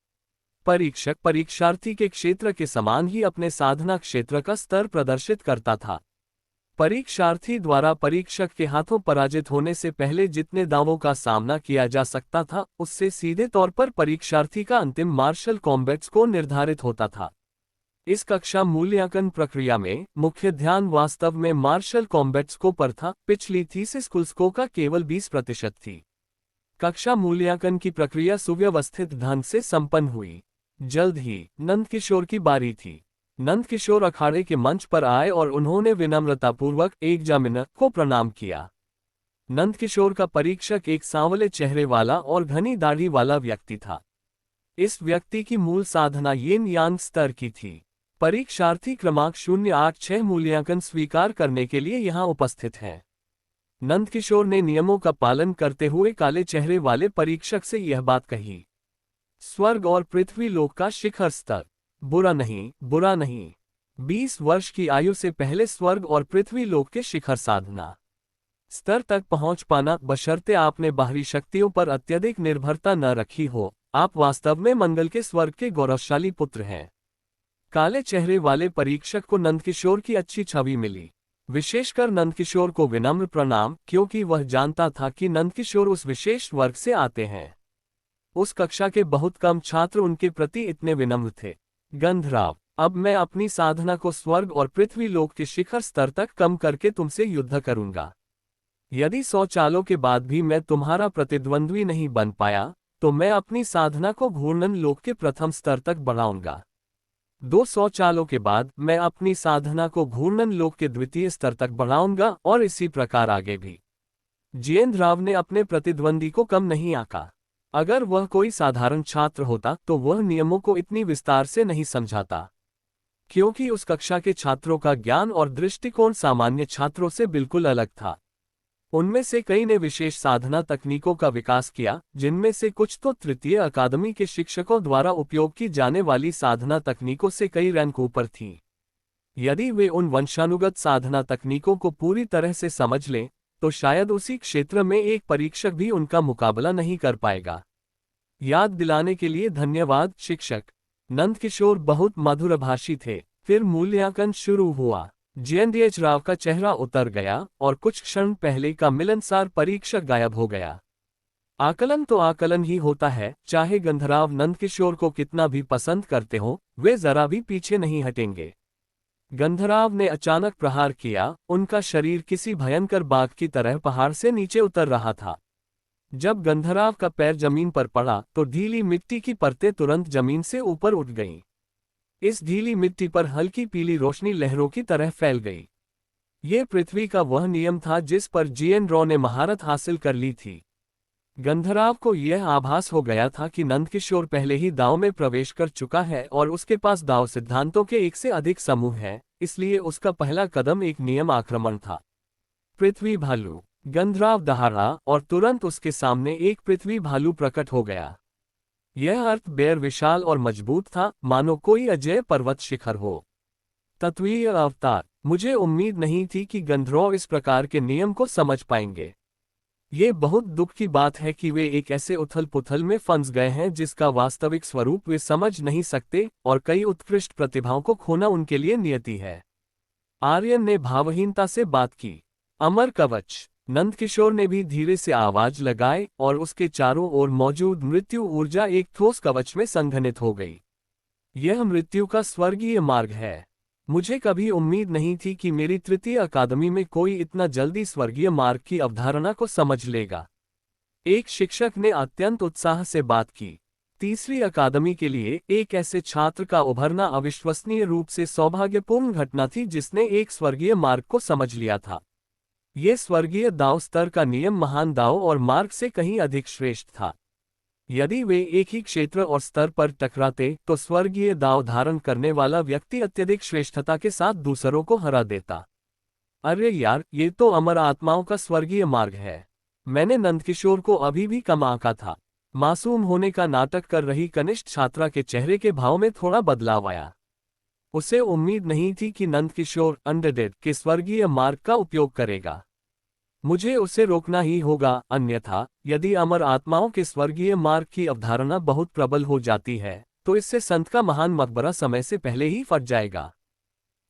परीक्षक परीक्षार्थी के क्षेत्र के समान ही अपने साधना क्षेत्र का स्तर प्रदर्शित करता था। परीक्षार्थी द्वारा परीक्षक के हाथों पराजित होने से पहले जितने दावों का सामना किया जा सकता था उससे सीधे तौर पर परीक्षार्थी का अंतिम मार्शल कॉम्बैट स्कोर निर्धारित होता था। इस कक्षा मूल्यांकन प्रक्रिया में मुख्य ध्यान वास्तव में मार्शल कॉम्बैट स्कोर पर था। पिछली थीसिस कुल स्कोर का केवल 20% थी। कक्षा मूल्यांकन की प्रक्रिया सुव्यवस्थित ढंग से संपन्न हुई। जल्द ही नंदकिशोर की बारी थी। नंदकिशोर अखाड़े के मंच पर आए और उन्होंने विनम्रतापूर्वक एग्जामिनर को प्रणाम किया। नंदकिशोर का परीक्षक एक सांवले चेहरे वाला और घनी दाढ़ी वाला व्यक्ति था। इस व्यक्ति की मूल साधना येन यांग स्तर की थी। परीक्षार्थी क्रमांक 086 मूल्यांकन स्वीकार करने के लिए यहाँ उपस्थित हैं। नंदकिशोर ने नियमों का पालन करते हुए काले चेहरे वाले परीक्षक से यह बात कही। स्वर्ग और पृथ्वी लोक का शिखर स्तर। बुरा नहीं, बुरा नहीं। 20 वर्ष की आयु से पहले स्वर्ग और पृथ्वी लोक के शिखर साधना स्तर तक पहुंच पाना, बशर्ते आपने बाहरी शक्तियों पर अत्यधिक निर्भरता न रखी हो। आप वास्तव में मंगल के स्वर्ग के गौरवशाली पुत्र हैं। काले चेहरे वाले परीक्षक को नंदकिशोर की अच्छी छवि मिली। विशेषकर नंदकिशोर को विनम्र प्रणाम, क्योंकि वह जानता था कि नंदकिशोर उस विशेष वर्ग से आते हैं। उस कक्षा के बहुत कम छात्र उनके प्रति इतने विनम्र थे। गंधराव, अब मैं अपनी साधना को स्वर्ग और पृथ्वी लोक के शिखर स्तर तक कम करके तुमसे युद्ध करूंगा। यदि 100 चालों के बाद भी मैं तुम्हारा प्रतिद्वंद्वी नहीं बन पाया तो मैं अपनी साधना को घूर्णन लोक के प्रथम स्तर तक बढ़ाऊंगा। 200 चालों के बाद मैं अपनी साधना को घूर्णन लोक के द्वितीय स्तर तक बढ़ाऊंगा और इसी प्रकार आगे भी। जितेंद्र राव ने अपने प्रतिद्वंदी को कम नहीं आंका। अगर वह कोई साधारण छात्र होता तो वह नियमों को इतनी विस्तार से नहीं समझाता, क्योंकि उस कक्षा के छात्रों का ज्ञान और दृष्टिकोण सामान्य छात्रों से बिल्कुल अलग था। उनमें से कई ने विशेष साधना तकनीकों का विकास किया, जिनमें से कुछ तो तृतीय अकादमी के शिक्षकों द्वारा उपयोग की जाने वाली साधना तकनीकों से कई रैंक ऊपर थीं। यदि वे उन वंशानुगत साधना तकनीकों को पूरी तरह से समझ लें तो शायद उसी क्षेत्र में एक परीक्षक भी उनका मुकाबला नहीं कर पाएगा। याद दिलाने के लिए धन्यवाद शिक्षक। नंदकिशोर बहुत मधुरभाषी थे। फिर मूल्यांकन शुरू हुआ। जितेंद्र राव का चेहरा उतर गया और कुछ क्षण पहले का मिलनसार परीक्षक गायब हो गया। आकलन तो आकलन ही होता है, चाहे गंधराव नंदकिशोर को कितना भी पसंद करते हो, वे जरा भी पीछे नहीं हटेंगे। गंधराव ने अचानक प्रहार किया। उनका शरीर किसी भयंकर बाघ की तरह पहाड़ से नीचे उतर रहा था। जब गंधराव का पैर जमीन पर पड़ा तो ढीली मिट्टी की परतें तुरंत जमीन से ऊपर उठ गईं। इस ढीली मिट्टी पर हल्की पीली रोशनी लहरों की तरह फैल गई। ये पृथ्वी का वह नियम था जिस पर जितेंद्र ने महारत हासिल कर ली थी। गंधराव को यह आभास हो गया था कि नंदकिशोर पहले ही दांव में प्रवेश कर चुका है और उसके पास दांव सिद्धांतों के एक से अधिक समूह हैं, इसलिए उसका पहला कदम एक नियम आक्रमण था। पृथ्वी भालू। गंधराव दहाड़ा और तुरंत उसके सामने एक पृथ्वी भालू प्रकट हो गया। यह अर्थ बेर विशाल और मजबूत था, मानो कोई अजय पर्वत शिखर हो। तत्वीय अवतार। मुझे उम्मीद नहीं थी कि गंधर्व इस प्रकार के नियम को समझ पाएंगे। ये बहुत दुख की बात है कि वे एक ऐसे उथल पुथल में फंस गए हैं जिसका वास्तविक स्वरूप वे समझ नहीं सकते, और कई उत्कृष्ट प्रतिभाओं को खोना उनके लिए नियति है। आर्यन ने भावहीनता से बात की। अमर कवच। नंदकिशोर ने भी धीरे से आवाज लगाई और उसके चारों ओर मौजूद मृत्यु ऊर्जा एक ठोस कवच में संघनित हो गई। यह मृत्यु का स्वर्गीय मार्ग है। मुझे कभी उम्मीद नहीं थी कि मेरी तृतीय अकादमी में कोई इतना जल्दी स्वर्गीय मार्ग की अवधारणा को समझ लेगा। एक शिक्षक ने अत्यंत उत्साह से बात की। तीसरी अकादमी के लिए एक ऐसे छात्र का उभरना अविश्वसनीय रूप से सौभाग्यपूर्ण घटना थी जिसने एक स्वर्गीय मार्ग को समझ लिया था। ये स्वर्गीय दाव स्तर का नियम महान दाव और मार्ग से कहीं अधिक श्रेष्ठ था। यदि वे एक ही क्षेत्र और स्तर पर टकराते तो स्वर्गीय दाव धारण करने वाला व्यक्ति अत्यधिक श्रेष्ठता के साथ दूसरों को हरा देता। अरे यार, ये तो अमर आत्माओं का स्वर्गीय मार्ग है। मैंने नंदकिशोर को अभी भी कम आंका था। मासूम होने का नाटक कर रही कनिष्ठ छात्रा के चेहरे के भाव में थोड़ा बदलाव आया। उसे उम्मीद नहीं थी कि नंदकिशोर अंडरडेड के स्वर्गीय मार्ग का उपयोग करेगा। मुझे उसे रोकना ही होगा, अन्यथा यदि अमर आत्माओं के स्वर्गीय मार्ग की अवधारणा बहुत प्रबल हो जाती है तो इससे संत का महान मकबरा समय से पहले ही फट जाएगा।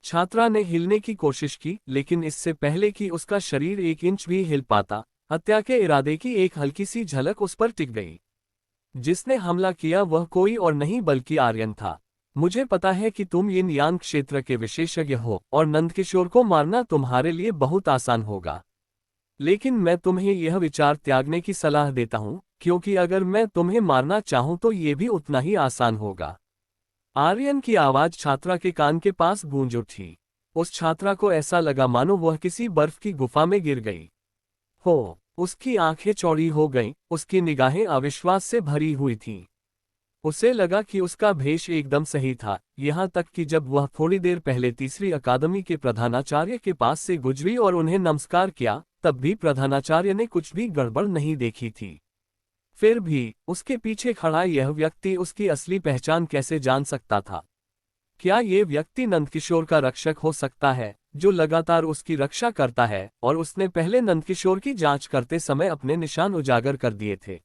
छात्रा ने हिलने की कोशिश की, लेकिन इससे पहले कि उसका शरीर 1 इंच भी हिल पाता, हत्या के इरादे की एक हल्की सी झलक उस पर टिक गई। जिसने हमला किया वह कोई और नहीं बल्कि आर्यन था। मुझे पता है कि तुम यिन यान क्षेत्र के विशेषज्ञ हो और नंदकिशोर को मारना तुम्हारे लिए बहुत आसान होगा, लेकिन मैं तुम्हें यह विचार त्यागने की सलाह देता हूं, क्योंकि अगर मैं तुम्हें मारना चाहूं तो ये भी उतना ही आसान होगा। आर्यन की आवाज छात्रा के कान के पास गूंज उठी। उस छात्रा को ऐसा लगा मानो वह किसी बर्फ की गुफा में गिर गई हो। उसकी आंखें चौड़ी हो गईं, उसकी निगाहें अविश्वास से भरी हुई थीं। उसे लगा कि उसका भेष एकदम सही था, यहाँ तक कि जब वह थोड़ी देर पहले तीसरी अकादमी के प्रधानाचार्य के पास से गुजरी और उन्हें नमस्कार किया, तब भी प्रधानाचार्य ने कुछ भी गड़बड़ नहीं देखी थी। फिर भी उसके पीछे खड़ा यह व्यक्ति उसकी असली पहचान कैसे जान सकता था? क्या ये व्यक्ति नंदकिशोर का रक्षक हो सकता है, जो लगातार उसकी रक्षा करता है और उसने पहले नंदकिशोर की जांच करते समय अपने निशान उजागर कर दिए थे?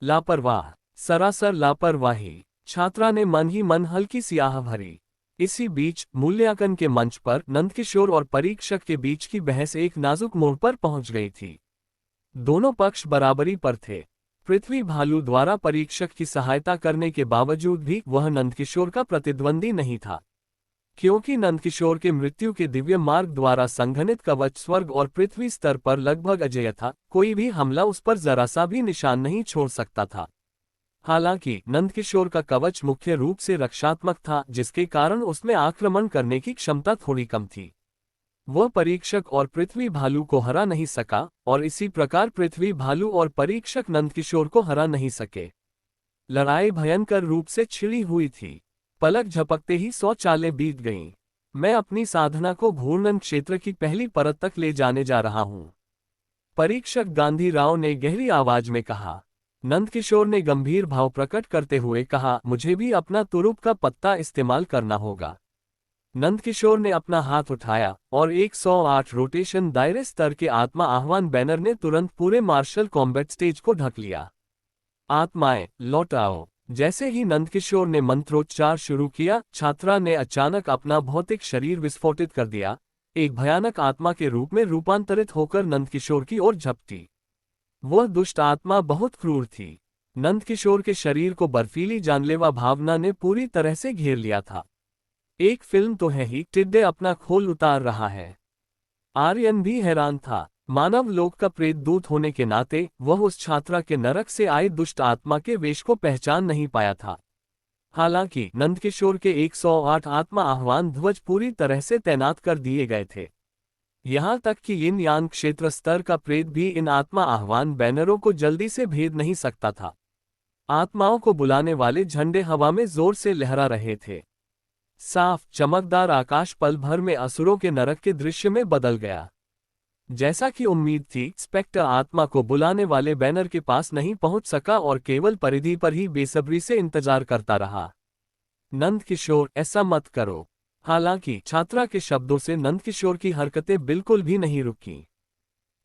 लापरवाह, सरासर लापरवाही। छात्रा ने मन ही मन हल्की सी आह भरी। इसी बीच मूल्यांकन के मंच पर नंदकिशोर और परीक्षक के बीच की बहस एक नाजुक मोड़ पर पहुंच गई थी। दोनों पक्ष बराबरी पर थे। पृथ्वी भालू द्वारा परीक्षक की सहायता करने के बावजूद भी वह नंदकिशोर का प्रतिद्वंदी नहीं था, क्योंकि नंदकिशोर के मृत्यु के दिव्य मार्ग द्वारा संघनित कवच स्वर्ग और पृथ्वी स्तर पर लगभग अजेय था। कोई भी हमला उस पर जरा सा भी निशान नहीं छोड़ सकता था। हालांकि नंदकिशोर का कवच मुख्य रूप से रक्षात्मक था, जिसके कारण उसमें आक्रमण करने की क्षमता थोड़ी कम थी। वह परीक्षक और पृथ्वी भालू को हरा नहीं सका, और इसी प्रकार पृथ्वी भालू और परीक्षक नंदकिशोर को हरा नहीं सके। लड़ाई भयंकर रूप से छिड़ी हुई थी। पलक झपकते ही 100 चालें बीत गईं। मैं अपनी साधना को घूर्णन क्षेत्र की पहली परत तक ले जाने जा रहा हूं, परीक्षक गांधी राव ने गहरी आवाज में कहा। नंदकिशोर ने गंभीर भाव प्रकट करते हुए कहा, मुझे भी अपना तुरुप का पत्ता इस्तेमाल करना होगा। नंदकिशोर ने अपना हाथ उठाया और 108 रोटेशन दायरे स्तर के आत्मा आह्वान बैनर ने तुरंत पूरे मार्शल कॉम्बैट स्टेज को ढक लिया। आत्माएं लौट आओ। जैसे ही नंदकिशोर ने मंत्रोच्चार शुरू किया, छात्रा ने अचानक अपना भौतिक शरीर विस्फोटित कर दिया। एक भयानक आत्मा के रूप में रूपांतरित होकर नंदकिशोर की ओर झपटी। वह दुष्ट आत्मा बहुत क्रूर थी। नंदकिशोर के शरीर को बर्फीली जानलेवा भावना ने पूरी तरह से घेर लिया था। एक फिल्म तो है ही, टिड्डे अपना खोल उतार रहा है। आर्यन भी हैरान था। मानव लोक का प्रेत दूत होने के नाते वह उस छात्रा के नरक से आए दुष्ट आत्मा के वेश को पहचान नहीं पाया था। हालांकि नंदकिशोर के 108 आत्मा आह्वान ध्वज पूरी तरह से तैनात कर दिए गए थे। यहां तक कि यिन यान क्षेत्र स्तर का प्रेत भी इन आत्मा आह्वान बैनरों को जल्दी से भेद नहीं सकता था। आत्माओं को बुलाने वाले झंडे हवा में जोर से लहरा रहे थे। साफ चमकदार आकाश पल भर में असुरों के नरक के दृश्य में बदल गया। जैसा कि उम्मीद थी, स्पेक्टर आत्मा को बुलाने वाले बैनर के पास नहीं पहुंच सका और केवल परिधि पर ही बेसब्री से इंतजार करता रहा। नंदकिशोर, ऐसा मत करो। हालांकि छात्रा के शब्दों से नंदकिशोर की हरकतें बिल्कुल भी नहीं रुकी।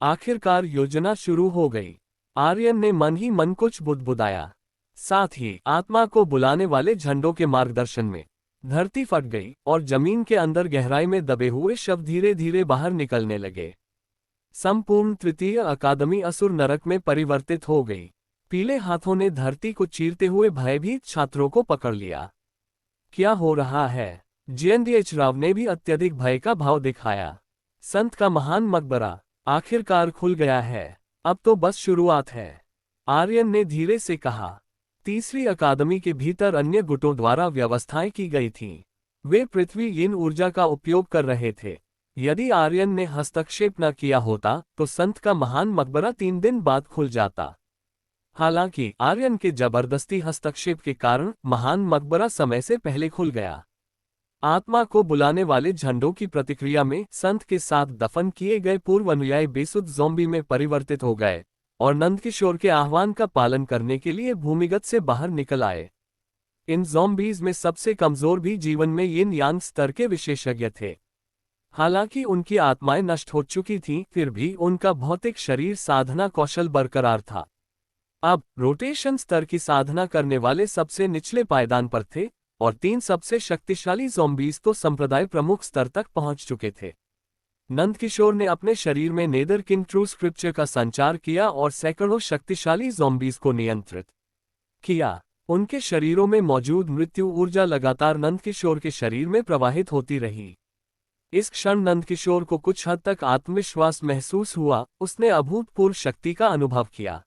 आखिरकार योजना शुरू हो गई। आर्यन ने मन ही मन कुछ बुदबुदाया। साथ ही आत्मा को बुलाने वाले झंडों के मार्गदर्शन में धरती फट गई और जमीन के अंदर गहराई में दबे हुए शव धीरे धीरे बाहर निकलने लगे। संपूर्ण तृतीय अकादमी असुर नरक में परिवर्तित हो गई। पीले हाथों ने धरती को चीरते हुए भयभीत छात्रों को पकड़ लिया। क्या हो रहा है? जेएनडीएच राव ने भी अत्यधिक भय का भाव दिखाया। संत का महान मकबरा आखिरकार खुल गया है। अब तो बस शुरुआत है, आर्यन ने धीरे से कहा। तीसरी अकादमी के भीतर अन्य गुटों द्वारा व्यवस्थाएं की गई थीं। वे पृथ्वी यिन ऊर्जा का उपयोग कर रहे थे। यदि आर्यन ने हस्तक्षेप न किया होता तो संत का महान मकबरा 3 दिन बाद खुल जाता। हालांकि आर्यन के जबरदस्ती हस्तक्षेप के कारण महान मकबरा समय से पहले खुल गया। आत्मा को बुलाने वाले झंडों की प्रतिक्रिया में संत के साथ दफन किए गए पूर्व अनुयायी बेसुध ज़ॉम्बी में परिवर्तित हो गए और नंदकिशोर के आह्वान का पालन करने के लिए भूमिगत से बाहर निकल आए। इन ज़ॉम्बीज में सबसे कमजोर भी जीवन में यिन यांग स्तर के विशेषज्ञ थे। हालांकि उनकी आत्माएं नष्ट हो चुकी थीं, फिर भी उनका भौतिक शरीर साधना कौशल बरकरार था। अब रोटेशन स्तर की साधना करने वाले सबसे निचले पायदान पर थे और 3 सबसे शक्तिशाली ज़ॉम्बीज तो संप्रदाय प्रमुख स्तर तक पहुंच चुके थे। नंदकिशोर ने अपने शरीर में नेदर किंग ट्रू स्क्रिप्चर का संचार किया और सैकड़ों शक्तिशाली ज़ॉम्बीज को नियंत्रित किया। उनके शरीरों में मौजूद मृत्यु ऊर्जा लगातार नंदकिशोर के शरीर में प्रवाहित होती रही। इस क्षण नंदकिशोर को कुछ हद तक आत्मविश्वास महसूस हुआ। उसने अभूतपूर्व शक्ति का अनुभव किया।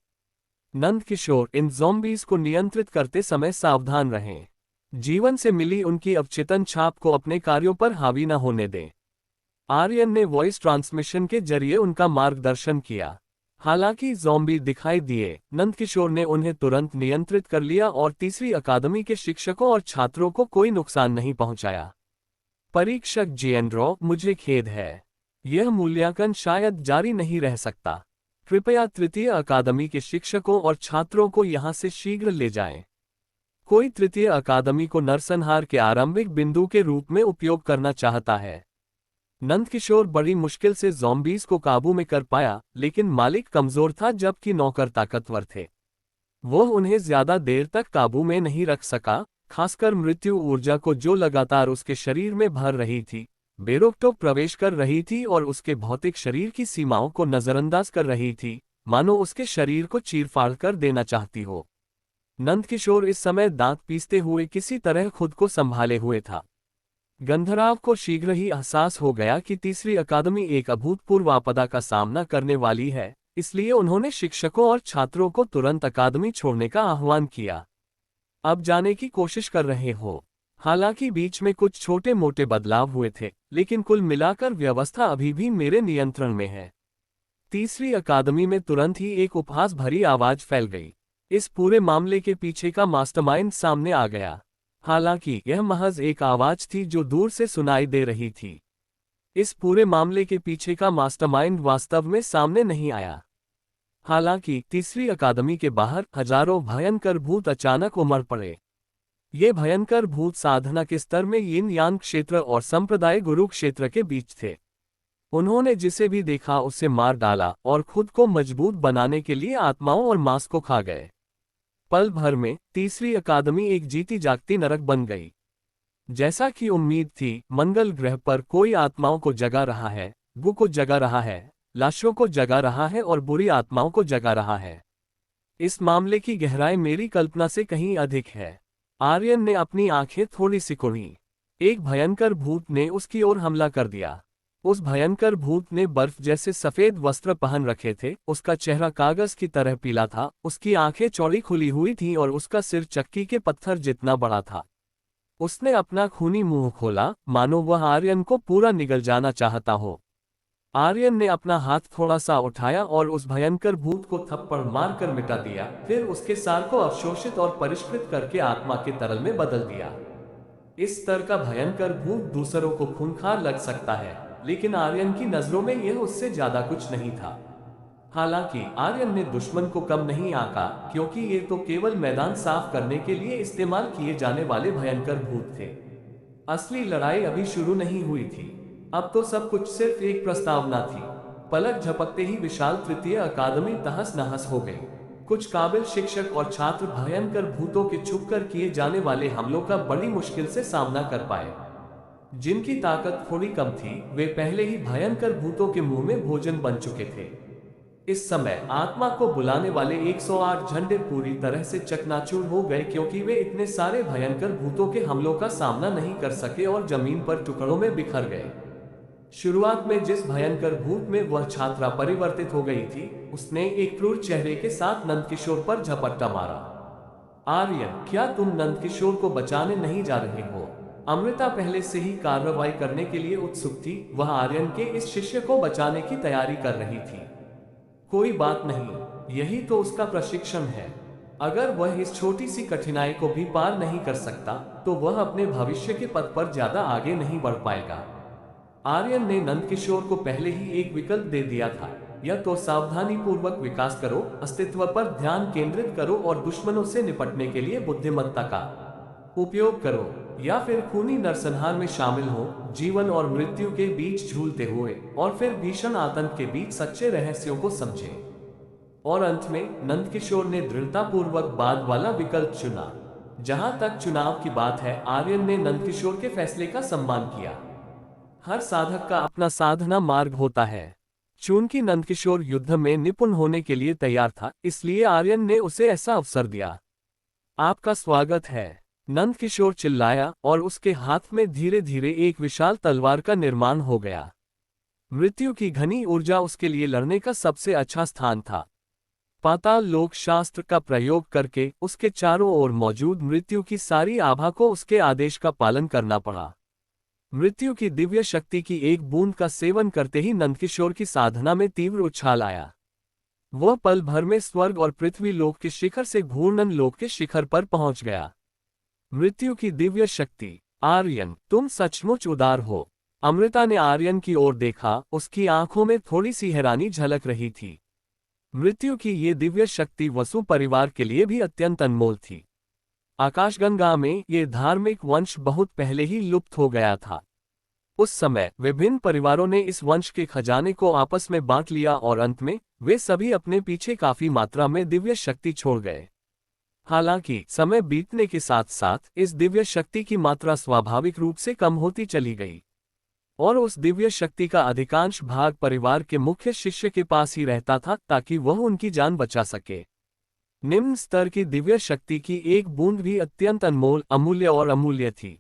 नंदकिशोर, इन ज़ॉम्बीज को नियंत्रित करते समय सावधान रहें। जीवन से मिली उनकी अवचेतन छाप को अपने कार्यों पर हावी न होने दें। आर्यन ने वॉइस ट्रांसमिशन के जरिए उनका मार्गदर्शन किया। हालांकि ज़ॉम्बी दिखाई दिए, नंदकिशोर ने उन्हें तुरंत नियंत्रित कर लिया और तीसरी अकादमी के शिक्षकों और छात्रों को कोई नुकसान नहीं पहुंचाया। परीक्षक जेएनड्रॉ, मुझे खेद है। यह मूल्यांकन शायद जारी नहीं रह सकता। कृपया तृतीय अकादमी के शिक्षकों और छात्रों को यहां से शीघ्र ले जाएं। कोई तृतीय अकादमी को नरसंहार के आरंभिक बिंदु के रूप में उपयोग करना चाहता है। नंदकिशोर बड़ी मुश्किल से ज़ॉम्बीज को काबू में कर पाया, लेकिन मालिक कमजोर था जबकि नौकर ताकतवर थे। वो उन्हें ज्यादा देर तक काबू में नहीं रख सका, खासकर मृत्यु ऊर्जा को जो लगातार उसके शरीर में भर रही थी, बेरोकटोक प्रवेश कर रही थी और उसके भौतिक शरीर की सीमाओं को नजरअंदाज कर रही थी, मानो उसके शरीर को चीरफाड़ कर देना चाहती हो। नंदकिशोर इस समय दांत पीसते हुए किसी तरह खुद को संभाले हुए था। गंधराव को शीघ्र ही एहसास हो गया कि तीसरी अकादमी एक अभूतपूर्व आपदा का सामना करने वाली है, इसलिए उन्होंने शिक्षकों और छात्रों को तुरंत अकादमी छोड़ने का आह्वान किया। अब जाने की कोशिश कर रहे हो। हालांकि बीच में कुछ छोटे मोटे बदलाव हुए थे, लेकिन कुल मिलाकर व्यवस्था अभी भी मेरे नियंत्रण में है। तीसरी अकादमी में तुरंत ही एक उपहास भरी आवाज फैल गई। इस पूरे मामले के पीछे का मास्टरमाइंड सामने आ गया। हालांकि यह महज एक आवाज थी जो दूर से सुनाई दे रही थी। इस पूरे मामले के पीछे का मास्टरमाइंड वास्तव में सामने नहीं आया। हालांकि तीसरी अकादमी के बाहर हजारों भयंकर भूत अचानक उमड़ पड़े। ये भयंकर भूत साधना के स्तर में यिन यांग क्षेत्र और संप्रदाय गुरु क्षेत्र के बीच थे। उन्होंने जिसे भी देखा उसे मार डाला और खुद को मजबूत बनाने के लिए आत्माओं और मांस को खा गए। पल भर में तीसरी अकादमी एक जीती जागती नरक बन गई। जैसा कि उम्मीद थी, मंगल ग्रह पर कोई आत्माओं को जगा रहा है, गु को जगा रहा है, लाशों को जगा रहा है और बुरी आत्माओं को जगा रहा है। इस मामले की गहराई मेरी कल्पना से कहीं अधिक है। आर्यन ने अपनी आंखें थोड़ी सिकुड़ी। एक भयंकर भूत ने उसकी ओर हमला कर दिया। उस भयंकर भूत ने बर्फ जैसे सफेद वस्त्र पहन रखे थे, उसका चेहरा कागज की तरह पीला था, उसकी आंखें चौड़ी खुली हुई थीं और उसका सिर चक्की के पत्थर जितना बड़ा था। उसने अपना खूनी मुंह खोला, मानो वह आर्यन को पूरा निगल जाना चाहता हो। आर्यन ने अपना हाथ थोड़ा सा उठाया और उस भयंकर भूत को थप्पड़ मारकर मिटा दिया, फिर उसके सार को अवशोषित और परिष्कृत करके आत्मा के तरल में बदल दिया। इस स्तर का भयंकर भूत दूसरों को खूंखार लग सकता है, लेकिन आर्यन की नजरों में यह उससे ज्यादा कुछ नहीं था। हालांकि आर्यन ने दुश्मन को कम नहीं आंका, क्योंकि ये तो केवल मैदान साफ करने के लिए इस्तेमाल किए जाने वाले भयंकर भूत थे। असली लड़ाई अभी शुरू नहीं हुई थी। अब तो सब कुछ सिर्फ एक प्रस्तावना थी। पलक झपकते ही विशाल तृतीय अकादमी तहस नहस हो गई। कुछ काबिल शिक्षक और छात्र भयंकर भूतों के छुपकर किए जाने वाले हमलों का बड़ी मुश्किल से सामना कर पाए। जिनकी ताकत थोड़ी कम थी, वे पहले ही भयंकर भूतों के मुंह में भोजन बन चुके थे। इस समय आत्मा को बुलाने वाले 108 झंडे पूरी तरह से चकनाचूर हो गए, क्योंकि वे इतने सारे भयंकर भूतों के हमलों का सामना नहीं कर सके और जमीन पर टुकड़ों में बिखर गए। शुरुआत में जिस भयंकर भूत में वह छात्रा परिवर्तित हो गई थी, उसने एक क्रूर चेहरे के साथ नंदकिशोर पर झपट्टा मारा। आर्यन, क्या तुम नंदकिशोर को बचाने नहीं जा रहे हो? अमृता पहले से ही कार्रवाई करने के लिए उत्सुक थी। वह आर्यन के इस शिष्य को बचाने की तैयारी कर रही थी। कोई बात नहीं, यही तो उसका प्रशिक्षण है। अगर वह इस छोटी सी कठिनाई को भी पार नहीं कर सकता, तो वह अपने भविष्य के पथ पर ज्यादा आगे नहीं बढ़ पाएगा। आर्यन ने नंदकिशोर को पहले ही एक विकल्प दे दिया था, या तो सावधानी पूर्वक विकास करो, अस्तित्व पर ध्यान केंद्रित करो और दुश्मनों से निपटने के लिए बुद्धिमत्ता का उपयोग करो, या फिर खूनी नरसंहार में शामिल हो, जीवन और मृत्यु के बीच झूलते हुए और फिर भीषण आतंक के बीच सच्चे रहस्यों को समझे। और अंत में नंदकिशोर ने दृढ़तापूर्वक बाद वाला विकल्प चुना। जहां तक चुनाव की बात है, आर्यन ने नंदकिशोर के फैसले का सम्मान किया। हर साधक का अपना साधना मार्ग होता है। चूंकि नंदकिशोर युद्ध में निपुण होने के लिए तैयार था, इसलिए आर्यन ने उसे ऐसा अवसर दिया। आपका स्वागत है, नंदकिशोर चिल्लाया, और उसके हाथ में धीरे धीरे एक विशाल तलवार का निर्माण हो गया। मृत्यु की घनी ऊर्जा उसके लिए लड़ने का सबसे अच्छा स्थान था। पाताल लोक शास्त्र का प्रयोग करके उसके चारों ओर मौजूद मृत्यु की सारी आभा को उसके आदेश का पालन करना पड़ा। मृत्यु की दिव्य शक्ति की एक बूंद का सेवन करते ही नंदकिशोर की साधना में तीव्र उछाल आया। वह पल भर में स्वर्ग और पृथ्वी लोक के शिखर से घूर्णन लोक के शिखर पर पहुंच गया। मृत्यु की दिव्य शक्ति, आर्यन, तुम सचमुच उदार हो। अमृता ने आर्यन की ओर देखा, उसकी आंखों में थोड़ी सी हैरानी झलक रही थी। मृत्यु की ये दिव्य शक्ति वसु परिवार के लिए भी अत्यंत अनमोल थी। आकाशगंगा में ये धार्मिक वंश बहुत पहले ही लुप्त हो गया था। उस समय विभिन्न परिवारों ने इस वंश के खजाने को आपस में बांट लिया और अंत में वे सभी अपने पीछे काफी मात्रा में दिव्य शक्ति छोड़ गए। हालांकि समय बीतने के साथ साथ इस दिव्य शक्ति की मात्रा स्वाभाविक रूप से कम होती चली गई, और उस दिव्य शक्ति का अधिकांश भाग परिवार के मुख्य शिष्य के पास ही रहता था, ताकि वह उनकी जान बचा सके। निम्न स्तर की दिव्य शक्ति की एक बूंद भी अत्यंत अनमोल, अमूल्य और अमूल्य थी।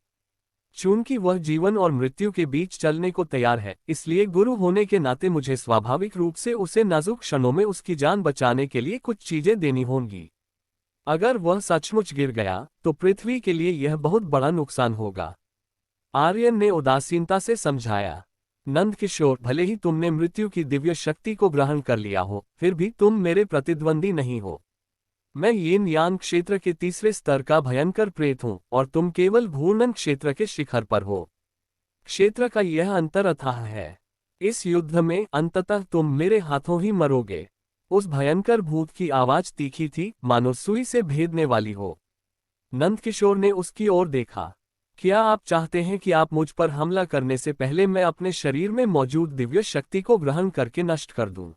चूंकि वह जीवन और मृत्यु के बीच चलने को तैयार है, इसलिए गुरु होने के नाते मुझे स्वाभाविक रूप से उसे नाजुक क्षणों में उसकी जान बचाने के लिए कुछ चीजें देनी होंगी। अगर वह सचमुच गिर गया, तो पृथ्वी के लिए यह बहुत बड़ा नुकसान होगा। आर्यन ने उदासीनता से समझाया। नंदकिशोर, भले ही तुमने मृत्यु की दिव्य शक्ति को ग्रहण कर लिया हो, फिर भी तुम मेरे प्रतिद्वंदी नहीं हो। मैं यिन यांग क्षेत्र के तीसरे स्तर का भयंकर प्रेत हूं, और तुम केवल घूर्णन क्षेत्र के शिखर पर हो। क्षेत्र का यह अंतर अथाह है। इस युद्ध में अंततः तुम मेरे हाथों ही मरोगे। उस भयंकर भूत की आवाज तीखी थी, मानो सुई से भेदने वाली हो। नंदकिशोर ने उसकी ओर देखा। क्या आप चाहते हैं कि आप मुझ पर हमला करने से पहले मैं अपने शरीर में मौजूद दिव्य शक्ति को ग्रहण करके नष्ट कर दूं?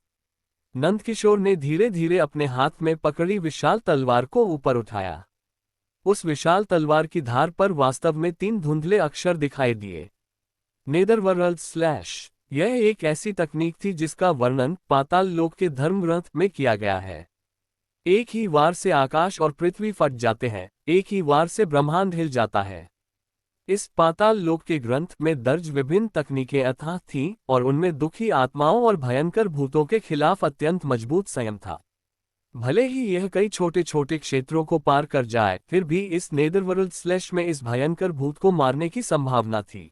नंदकिशोर ने धीरे धीरे अपने हाथ में पकड़ी विशाल तलवार को ऊपर उठाया। उस विशाल तलवार की धार पर वास्तव में 3 धुंधले अक्षर दिखाई दिए। नेदरवर्ल्ड/। यह एक ऐसी तकनीक थी जिसका वर्णन पाताल लोक के धर्मग्रंथ में किया गया है। एक ही वार से आकाश और पृथ्वी फट जाते हैं, एक ही वार से ब्रह्मांड हिल जाता है। इस पाताल लोक के ग्रंथ में दर्ज विभिन्न तकनीकें अथाह थीं, और उनमें दुखी आत्माओं और भयंकर भूतों के खिलाफ अत्यंत मजबूत संयम था। भले ही यह कई छोटे छोटे क्षेत्रों को पार कर जाए, फिर भी इस नेदरवर्ल्ड/ में इस भयंकर भूत को मारने की संभावना थी।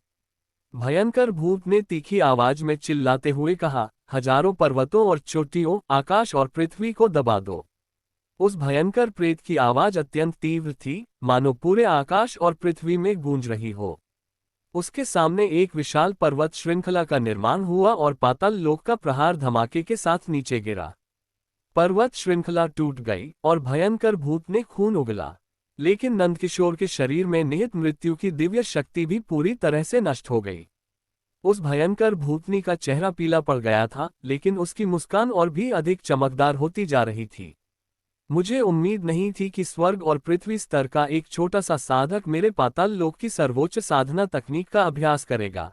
भयंकर भूत ने तीखी आवाज में चिल्लाते हुए कहा, हजारों पर्वतों और चोटियों, आकाश और पृथ्वी को दबा दो। उस भयंकर प्रेत की आवाज अत्यंत तीव्र थी, मानो पूरे आकाश और पृथ्वी में गूंज रही हो। उसके सामने एक विशाल पर्वत श्रृंखला का निर्माण हुआ और पाताल लोक का प्रहार धमाके के साथ नीचे गिरा। पर्वत श्रृंखला टूट गई और भयंकर भूत ने खून उगला, लेकिन नंदकिशोर के शरीर में निहित मृत्यु की दिव्य शक्ति भी पूरी तरह से नष्ट हो गई। उस भयंकर भूतनी का चेहरा पीला पड़ गया था, लेकिन उसकी मुस्कान और भी अधिक चमकदार होती जा रही थी। मुझे उम्मीद नहीं थी कि स्वर्ग और पृथ्वी स्तर का एक छोटा सा साधक मेरे पाताल लोक की सर्वोच्च साधना तकनीक का अभ्यास करेगा।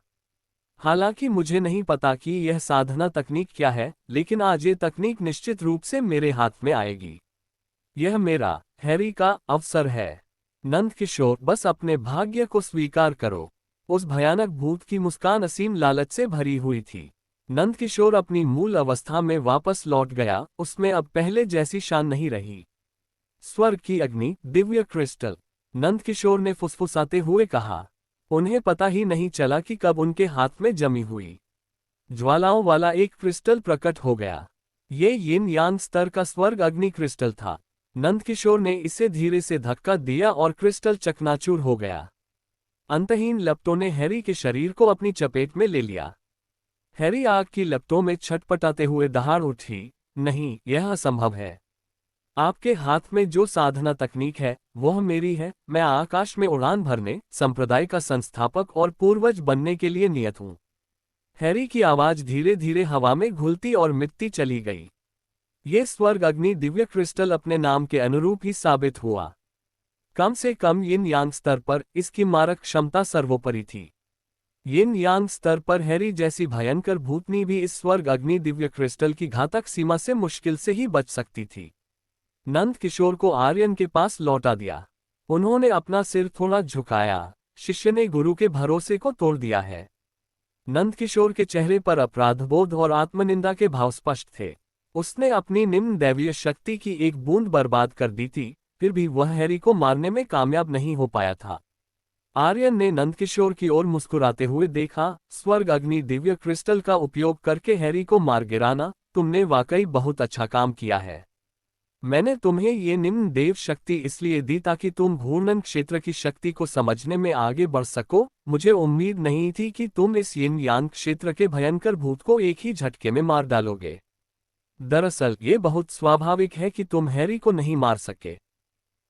हालांकि मुझे नहीं पता कि यह साधना तकनीक क्या है, लेकिन आज ये तकनीक निश्चित रूप से मेरे हाथ में आएगी। यह मेरा, हैरी का अवसर है। नंदकिशोर, बस अपने भाग्य को स्वीकार करो। उस भयानक भूत की मुस्कान असीम लालच से भरी हुई थी। नंदकिशोर अपनी मूल अवस्था में वापस लौट गया, उसमें अब पहले जैसी शान नहीं रही। स्वर्ग की अग्नि, दिव्य क्रिस्टल, नंदकिशोर ने फुसफुसाते हुए कहा। उन्हें पता ही नहीं चला कि कब उनके हाथ में जमी हुई ज्वालाओं वाला एक क्रिस्टल प्रकट हो गया। ये यिन यांग स्तर का स्वर्ग अग्नि क्रिस्टल था। नंदकिशोर ने इसे धीरे से धक्का दिया और क्रिस्टल चकनाचूर हो गया। अंतहीन लपटों ने हैरी के शरीर को अपनी चपेट में ले लिया। हैरी आग की लपटों में छटपटाते हुए दहाड़ उठी। नहीं, यह असंभव है। आपके हाथ में जो साधना तकनीक है वह मेरी है। मैं आकाश में उड़ान भरने, संप्रदाय का संस्थापक और पूर्वज बनने के लिए नियत हूं। हैरी की आवाज धीरे धीरे हवा में घुलती और मिटती चली गई। ये स्वर्ग अग्नि दिव्य क्रिस्टल अपने नाम के अनुरूप ही साबित हुआ। कम से कम यिन यांग स्तर पर इसकी मारक क्षमता सर्वोपरि थी। यिन यांग स्तर पर हैरी जैसी भयंकर भूतनी भी इस स्वर्ग अग्नि दिव्य क्रिस्टल की घातक सीमा से मुश्किल से ही बच सकती थी। नंदकिशोर को आर्यन के पास लौटा दिया। उन्होंने अपना सिर थोड़ा झुकाया। शिष्य ने गुरु के भरोसे को तोड़ दिया है। नंदकिशोर के चेहरे पर अपराधबोध और आत्मनिंदा के भाव स्पष्ट थे। उसने अपनी निम्न दैवीय शक्ति की एक बूंद बर्बाद कर दी थी, फिर भी वह हैरी को मारने में कामयाब नहीं हो पाया था। आर्यन ने नंदकिशोर की ओर मुस्कुराते हुए देखा। स्वर्ग अग्नि दिव्य क्रिस्टल का उपयोग करके हैरी को मार गिराना, तुमने वाकई बहुत अच्छा काम किया है। मैंने तुम्हें ये निम्न देव शक्ति इसलिए दी ताकि तुम घूर्णन क्षेत्र की शक्ति को समझने में आगे बढ़ सको। मुझे उम्मीद नहीं थी कि तुम इस यिन यांग क्षेत्र के भयंकर भूत को एक ही झटके में मार डालोगे। दरअसल ये बहुत स्वाभाविक है कि तुम हैरी को नहीं मार सके।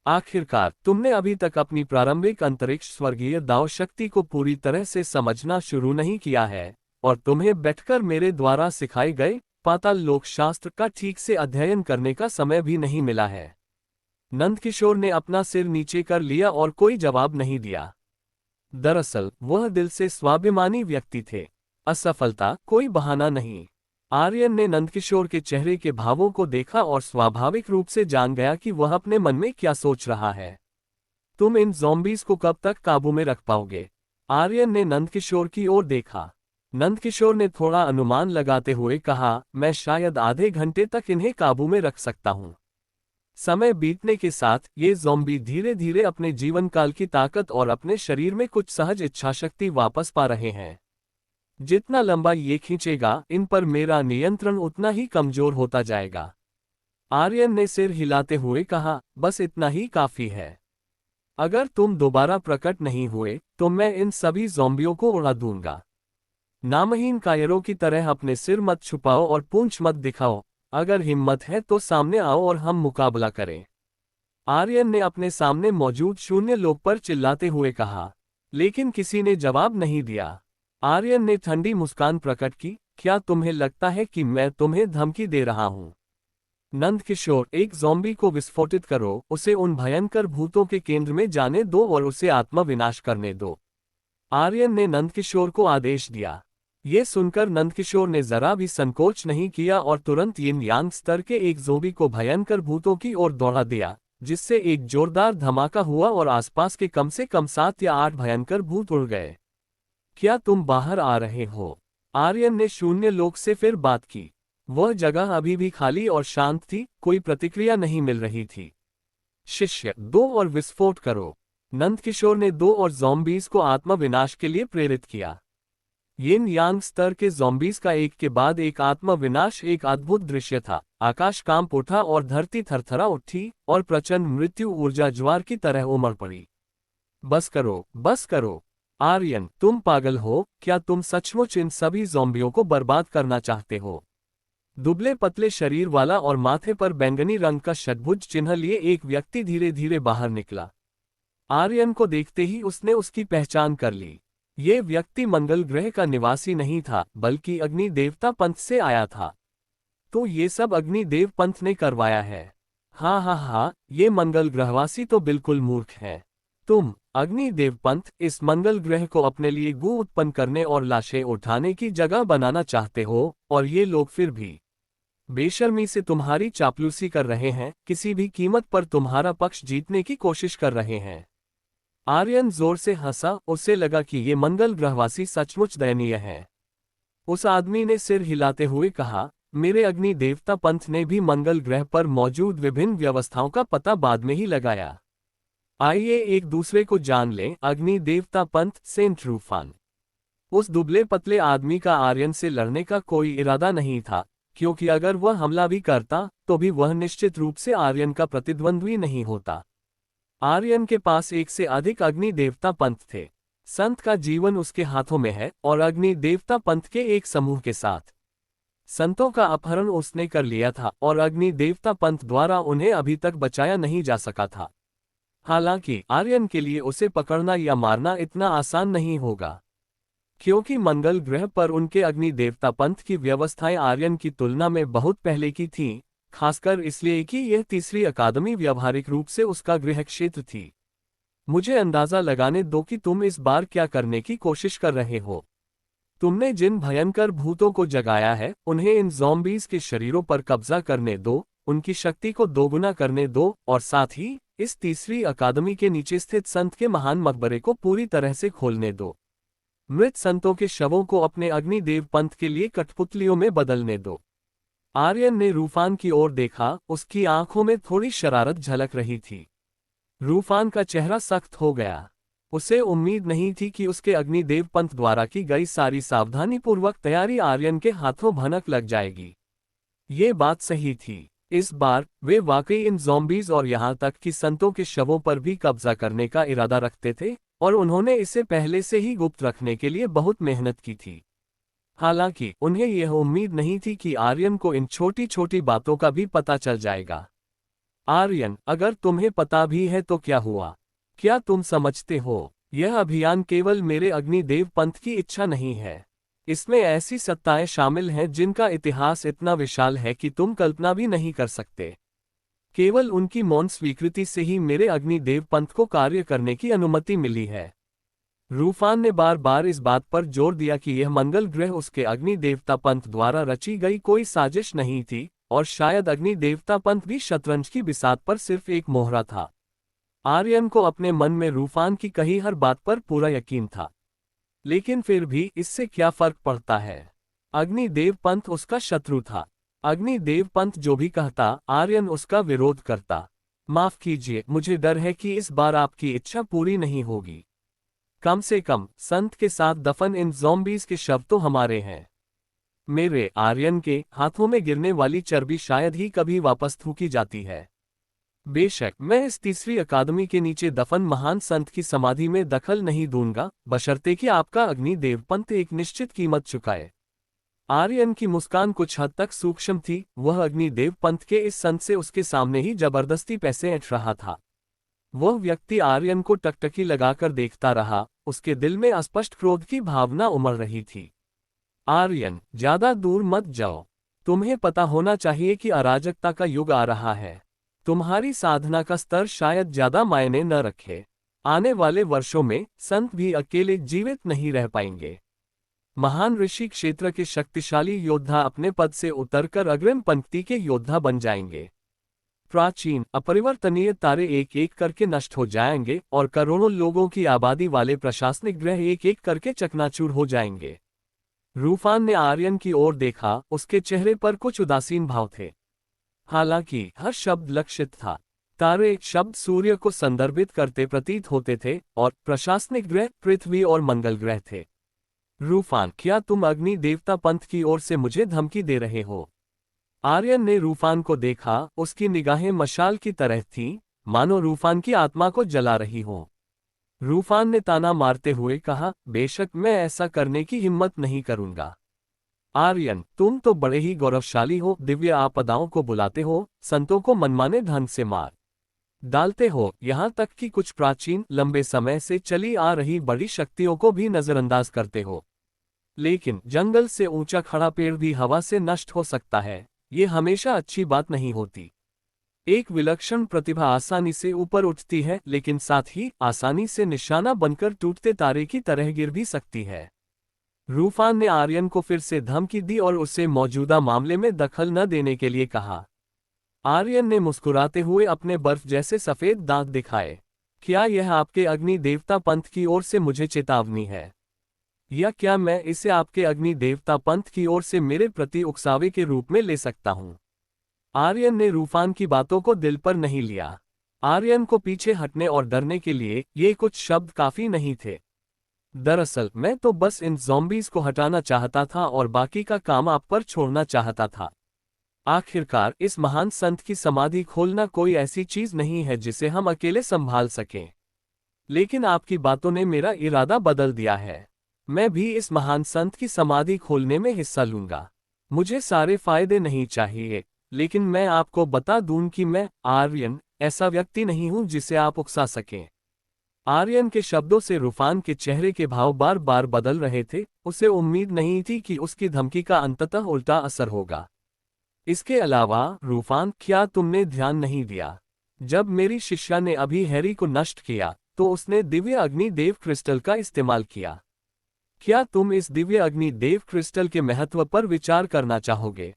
आखिरकार तुमने अभी तक अपनी प्रारंभिक अंतरिक्ष स्वर्गीय दाव शक्ति को पूरी तरह से समझना शुरू नहीं किया है, और तुम्हें बैठकर मेरे द्वारा सिखाए गए पाताल लोक शास्त्र का ठीक से अध्ययन करने का समय भी नहीं मिला है। नंदकिशोर ने अपना सिर नीचे कर लिया और कोई जवाब नहीं दिया। दरअसल वह दिल से स्वाभिमानी व्यक्ति थे। असफलता कोई बहाना नहीं। आर्यन ने नंदकिशोर के चेहरे के भावों को देखा और स्वाभाविक रूप से जान गया कि वह अपने मन में क्या सोच रहा है। तुम इन ज़ॉम्बीज़ को कब तक काबू में रख पाओगे? आर्यन ने नंदकिशोर की ओर देखा। नंदकिशोर ने थोड़ा अनुमान लगाते हुए कहा, मैं शायद आधे घंटे तक इन्हें काबू में रख सकता हूं। समय बीतने के साथ ये ज़ॉम्बी धीरे धीरे अपने जीवन काल की ताकत और अपने शरीर में कुछ सहज इच्छाशक्ति वापस पा रहे हैं। जितना लंबा ये खींचेगा, इन पर मेरा नियंत्रण उतना ही कमजोर होता जाएगा। आर्यन ने सिर हिलाते हुए कहा, बस इतना ही काफी है। अगर तुम दोबारा प्रकट नहीं हुए तो मैं इन सभी ज़ॉम्बियों को उड़ा दूंगा। नामहीन कायरों की तरह अपने सिर मत छुपाओ और पूंछ मत दिखाओ। अगर हिम्मत है तो सामने आओ और हम मुकाबला करें। आर्यन ने अपने सामने मौजूद शून्य लोक पर चिल्लाते हुए कहा, लेकिन किसी ने जवाब नहीं दिया। आर्यन ने ठंडी मुस्कान प्रकट की, क्या तुम्हें लगता है कि मैं तुम्हें धमकी दे रहा हूं? नंदकिशोर, एक ज़ॉम्बी को विस्फोटित करो, उसे उन भयंकर भूतों के केंद्र में जाने दो और उसे आत्मा विनाश करने दो। आर्यन ने नंदकिशोर को आदेश दिया। ये सुनकर नंदकिशोर ने जरा भी संकोच नहीं किया और तुरंत यिन यांग स्तर के एक ज़ॉम्बी को भयंकर भूतों की ओर दौड़ा दिया, जिससे एक जोरदार धमाका हुआ और आसपास के कम से कम 7 या 8 भयंकर भूत उड़ गए। क्या तुम बाहर आ रहे हो? आर्यन ने शून्य लोक से फिर बात की। वह जगह अभी भी खाली और शांत थी, कोई प्रतिक्रिया नहीं मिल रही थी। शिष्य, 2 और विस्फोट करो। नंदकिशोर ने 2 और ज़ॉम्बीज़ को आत्मा विनाश के लिए प्रेरित किया। यिन यांग स्तर के ज़ॉम्बीज़ का एक के बाद एक आत्मा विनाश एक अद्भुत दृश्य था। आकाश कांप उठा और धरती थरथरा उठी और प्रचंड मृत्यु ऊर्जा ज्वार की तरह उमड़ पड़ी। बस करो, बस करो। आर्यन, तुम पागल हो क्या? तुम सचमुच इन सभी ज़ॉम्बियों को बर्बाद करना चाहते हो? दुबले पतले शरीर वाला और माथे पर बैंगनी रंग का षट्भुज चिन्ह लिए एक व्यक्ति धीरे धीरे बाहर निकला। आर्यन को देखते ही उसने उसकी पहचान कर ली। ये व्यक्ति मंगल ग्रह का निवासी नहीं था, बल्कि अग्नि देवता पंथ से आया था। तो ये सब अग्नि देव पंथ ने करवाया है। हाँ हाँ हाँ, ये मंगल ग्रहवासी तो बिल्कुल मूर्ख है। तुम अग्नि देव पंथ इस मंगल ग्रह को अपने लिए गू उत्पन्न करने और लाशें उठाने की जगह बनाना चाहते हो, और ये लोग फिर भी बेशर्मी से तुम्हारी चापलूसी कर रहे हैं, किसी भी कीमत पर तुम्हारा पक्ष जीतने की कोशिश कर रहे हैं। आर्यन जोर से हंसा, उसे लगा कि ये मंगल ग्रहवासी सचमुच दयनीय है। उस आदमी ने सिर हिलाते हुए कहा, मेरे अग्नि देवता पंथ ने भी मंगल ग्रह पर मौजूद विभिन्न व्यवस्थाओं का पता बाद में ही लगाया। आइए एक दूसरे को जान लें। अग्नि देवता पंथ सेंट रूफान। उस दुबले पतले आदमी का आर्यन से लड़ने का कोई इरादा नहीं था, क्योंकि अगर वह हमला भी करता तो भी वह निश्चित रूप से आर्यन का प्रतिद्वंद्वी नहीं होता। आर्यन के पास एक से अधिक अग्नि देवता पंथ थे। संत का जीवन उसके हाथों में है, और अग्नि देवता पंथ के एक समूह के साथ संतों का अपहरण उसने कर लिया था, और अग्नि देवता पंथ द्वारा उन्हें अभी तक बचाया नहीं जा सका था। हालांकि आर्यन के लिए उसे पकड़ना या मारना इतना आसान नहीं होगा, क्योंकि मंगल ग्रह पर उनके अग्नि देवता पंथ की व्यवस्थाएं आर्यन की तुलना में बहुत पहले की थीं, खासकर इसलिए कि यह तीसरी अकादमी व्यावहारिक रूप से उसका गृह क्षेत्र थी। मुझे अंदाजा लगाने दो कि तुम इस बार क्या करने की कोशिश कर रहे हो। तुमने जिन भयंकर भूतों को जगाया है, उन्हें इन ज़ॉम्बीज़ के शरीरों पर कब्जा करने दो, उनकी शक्ति को दोगुना करने दो, और साथ ही इस तीसरी अकादमी के नीचे स्थित संत के महान मकबरे को पूरी तरह से खोलने दो। मृत संतों के शवों को अपने अग्निदेव पंथ के लिए कठपुतलियों में बदलने दो। आर्यन ने रूफान की ओर देखा, उसकी आंखों में थोड़ी शरारत झलक रही थी। रूफान का चेहरा सख्त हो गया। उसे उम्मीद नहीं थी कि उसके अग्निदेव पंथ द्वारा की गई सारी सावधानीपूर्वक तैयारी आर्यन के हाथों भनक लग जाएगी। ये बात सही थी। इस बार वे वाकई इन ज़ॉम्बीज़ और यहाँ तक कि संतों के शवों पर भी कब्जा करने का इरादा रखते थे, और उन्होंने इसे पहले से ही गुप्त रखने के लिए बहुत मेहनत की थी। हालांकि उन्हें यह उम्मीद नहीं थी कि आर्यन को इन छोटी छोटी बातों का भी पता चल जाएगा। आर्यन, अगर तुम्हें पता भी है तो क्या हुआ? क्या तुम समझते हो, यह अभियान केवल मेरे अग्निदेव पंथ की इच्छा नहीं है। इसमें ऐसी सत्ताएं शामिल हैं जिनका इतिहास इतना विशाल है कि तुम कल्पना भी नहीं कर सकते। केवल उनकी मौन स्वीकृति से ही मेरे अग्निदेव पंथ को कार्य करने की अनुमति मिली है। रूफान ने बार बार इस बात पर जोर दिया कि यह मंगल ग्रह उसके अग्नि देवता पंथ द्वारा रची गई कोई साजिश नहीं थी, और शायद अग्नि देवता पंथ भी शतरंज की बिसात पर सिर्फ एक मोहरा था। आर्यन को अपने मन में रूफान की कही हर बात पर पूरा यकीन था, लेकिन फिर भी इससे क्या फर्क पड़ता है। अग्निदेव पंथ उसका शत्रु था। अग्निदेव पंथ जो भी कहता, आर्यन उसका विरोध करता। माफ कीजिए, मुझे डर है कि इस बार आपकी इच्छा पूरी नहीं होगी। कम से कम संत के साथ दफन इन ज़ॉम्बीज के शव तो हमारे हैं। मेरे आर्यन के हाथों में गिरने वाली चर्बी शायद ही कभी वापस थूकी जाती है। बेशक मैं इस तीसरी अकादमी के नीचे दफन महान संत की समाधि में दखल नहीं दूंगा, बशर्ते कि आपका अग्निदेव पंथ एक निश्चित कीमत चुकाए। आर्यन की मुस्कान कुछ हद तक सूक्ष्म थी। वह अग्निदेव पंथ के इस संत से उसके सामने ही जबरदस्ती पैसे ऐंठ रहा था। वह व्यक्ति आर्यन को टकटकी लगाकर देखता रहा, उसके दिल में अस्पष्ट क्रोध की भावना उमड़ रही थी। आर्यन, ज्यादा दूर मत जाओ। तुम्हें पता होना चाहिए कि अराजकता का युग आ रहा है। तुम्हारी साधना का स्तर शायद ज्यादा मायने न रखे। आने वाले वर्षों में संत भी अकेले जीवित नहीं रह पाएंगे। महान ऋषि क्षेत्र के शक्तिशाली योद्धा अपने पद से उतरकर अग्रिम पंक्ति के योद्धा बन जाएंगे। प्राचीन अपरिवर्तनीय तारे एक एक करके नष्ट हो जाएंगे, और करोड़ों लोगों की आबादी वाले प्रशासनिक ग्रह एक एक करके चकनाचूर हो जाएंगे। रूफान ने आर्यन की ओर देखा, उसके चेहरे पर कुछ उदासीन भाव थे। हालांकि हर शब्द लक्षित था। तारे शब्द सूर्य को संदर्भित करते प्रतीत होते थे, और प्रशासनिक ग्रह पृथ्वी और मंगल ग्रह थे। रूफान, क्या तुम अग्नि देवता पंथ की ओर से मुझे धमकी दे रहे हो? आर्यन ने रूफान को देखा, उसकी निगाहें मशाल की तरह थीं, मानो रूफान की आत्मा को जला रही हो। रूफान ने ताना मारते हुए कहा, बेशक मैं ऐसा करने की हिम्मत नहीं करूंगा। आर्यन, तुम तो बड़े ही गौरवशाली हो, दिव्य आपदाओं को बुलाते हो, संतों को मनमाने ढंग से मार डालते हो, यहाँ तक कि कुछ प्राचीन लंबे समय से चली आ रही बड़ी शक्तियों को भी नजरअंदाज करते हो। लेकिन जंगल से ऊंचा खड़ा पेड़ भी हवा से नष्ट हो सकता है, ये हमेशा अच्छी बात नहीं होती। एक विलक्षण प्रतिभा आसानी से ऊपर उठती है, लेकिन साथ ही आसानी से निशाना बनकर टूटते तारे की तरह गिर भी सकती है। रूफान ने आर्यन को फिर से धमकी दी और उसे मौजूदा मामले में दखल न देने के लिए कहा। आर्यन ने मुस्कुराते हुए अपने बर्फ जैसे सफेद दांत दिखाए। क्या यह आपके अग्नि देवता पंथ की ओर से मुझे चेतावनी है, या क्या मैं इसे आपके अग्नि देवता पंथ की ओर से मेरे प्रति उकसावे के रूप में ले सकता हूं? आर्यन ने रूफान की बातों को दिल पर नहीं लिया। आर्यन को पीछे हटने और डरने के लिए ये कुछ शब्द काफी नहीं थे। दरअसल मैं तो बस इन ज़ॉम्बीज़ को हटाना चाहता था और बाकी का काम आप पर छोड़ना चाहता था। आखिरकार इस महान संत की समाधि खोलना कोई ऐसी चीज नहीं है जिसे हम अकेले संभाल सकें। लेकिन आपकी बातों ने मेरा इरादा बदल दिया है। मैं भी इस महान संत की समाधि खोलने में हिस्सा लूंगा। मुझे सारे फायदे नहीं चाहिए, लेकिन मैं आपको बता दूं कि मैं आर्यन ऐसा व्यक्ति नहीं हूं जिसे आप उकसा सकें। आर्यन के शब्दों से रूफान के चेहरे के भाव बार बार बदल रहे थे। उसे उम्मीद नहीं थी कि उसकी धमकी का अंततः उल्टा असर होगा। इसके अलावा रूफान, क्या तुमने ध्यान नहीं दिया? जब मेरी शिष्या ने अभी हैरी को नष्ट किया तो उसने दिव्य अग्नि देव क्रिस्टल का इस्तेमाल किया। क्या तुम इस दिव्य अग्नि देव क्रिस्टल के महत्व पर विचार करना चाहोगे?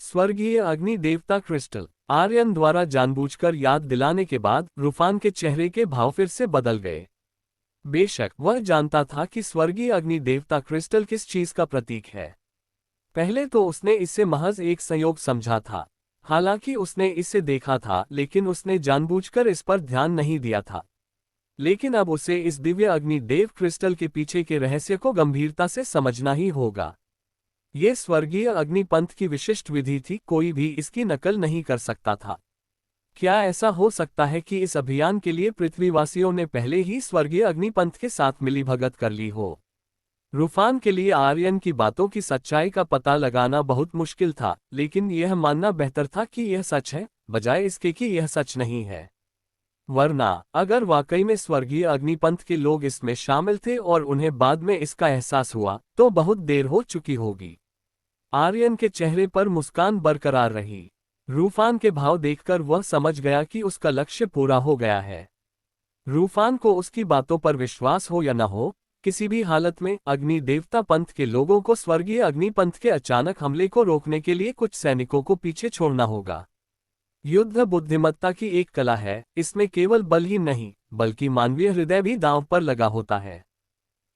स्वर्गीय अग्नि देवता क्रिस्टल। आर्यन द्वारा जानबूझकर याद दिलाने के बाद रूफान के चेहरे के भाव फिर से बदल गए। बेशक वह जानता था कि स्वर्गीय अग्नि देवता क्रिस्टल किस चीज का प्रतीक है। पहले तो उसने इसे महज एक संयोग समझा था। हालांकि उसने इसे देखा था, लेकिन उसने जानबूझकर इस पर ध्यान नहीं दिया था। लेकिन अब उसे इस दिव्य अग्नि देव क्रिस्टल के पीछे के रहस्य को गंभीरता से समझना ही होगा। ये स्वर्गीय अग्नि पंथ की विशिष्ट विधि थी, कोई भी इसकी नकल नहीं कर सकता था। क्या ऐसा हो सकता है कि इस अभियान के लिए पृथ्वीवासियों ने पहले ही स्वर्गीय अग्नि पंथ के साथ मिलीभगत कर ली हो? रूफान के लिए आर्यन की बातों की सच्चाई का पता लगाना बहुत मुश्किल था, लेकिन यह मानना बेहतर था कि यह सच है, बजाय इसके कि यह सच नहीं है। वरना अगर वाकई में स्वर्गीय अग्निपंथ के लोग इसमें शामिल थे और उन्हें बाद में इसका एहसास हुआ, तो बहुत देर हो चुकी होगी। आर्यन के चेहरे पर मुस्कान बरकरार रही। रूफान के भाव देखकर वह समझ गया कि उसका लक्ष्य पूरा हो गया है। रूफान को उसकी बातों पर विश्वास हो या न हो, किसी भी हालत में अग्नि देवता पंथ के लोगों को स्वर्गीय अग्निपंथ के अचानक हमले को रोकने के लिए कुछ सैनिकों को पीछे छोड़ना होगा। युद्ध बुद्धिमत्ता की एक कला है, इसमें केवल बल ही नहीं बल्कि मानवीय हृदय भी दांव पर लगा होता है।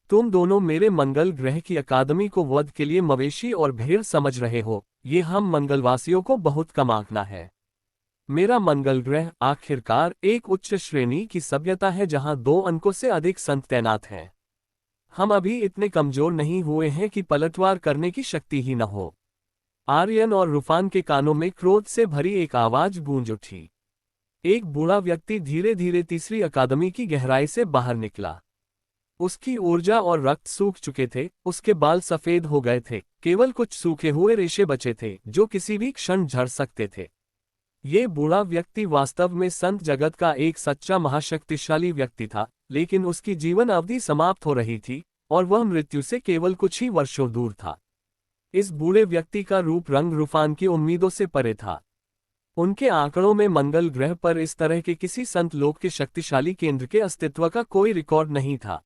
तुम दोनों मेरे मंगल ग्रह की अकादमी को वध के लिए मवेशी और भेड़ समझ रहे हो, ये हम मंगलवासियों को बहुत कम आंकना है। मेरा मंगल ग्रह आखिरकार एक उच्च श्रेणी की सभ्यता है जहां 2 अंकों से अधिक संत तैनात हैं। हम अभी इतने कमजोर नहीं हुए हैं कि पलटवार करने की शक्ति ही न हो। आर्यन और रूफान के कानों में क्रोध से भरी एक आवाज गूंज उठी। एक बूढ़ा व्यक्ति धीरे धीरे तीसरी अकादमी की गहराई से बाहर निकला। उसकी ऊर्जा और रक्त सूख चुके थे, उसके बाल सफेद हो गए थे, केवल कुछ सूखे हुए रेशे बचे थे जो किसी भी क्षण झड़ सकते थे। ये बूढ़ा व्यक्ति वास्तव में संत जगत का एक सच्चा महाशक्तिशाली व्यक्ति था, लेकिन उसकी जीवन अवधि समाप्त हो रही थी और वह मृत्यु से केवल कुछ ही वर्षों दूर था। इस बूढ़े व्यक्ति का रूप रंग रूफान की उम्मीदों से परे था। उनके आंकड़ों में मंगल ग्रह पर इस तरह के किसी संत लोक के शक्तिशाली केंद्र के अस्तित्व का कोई रिकॉर्ड नहीं था,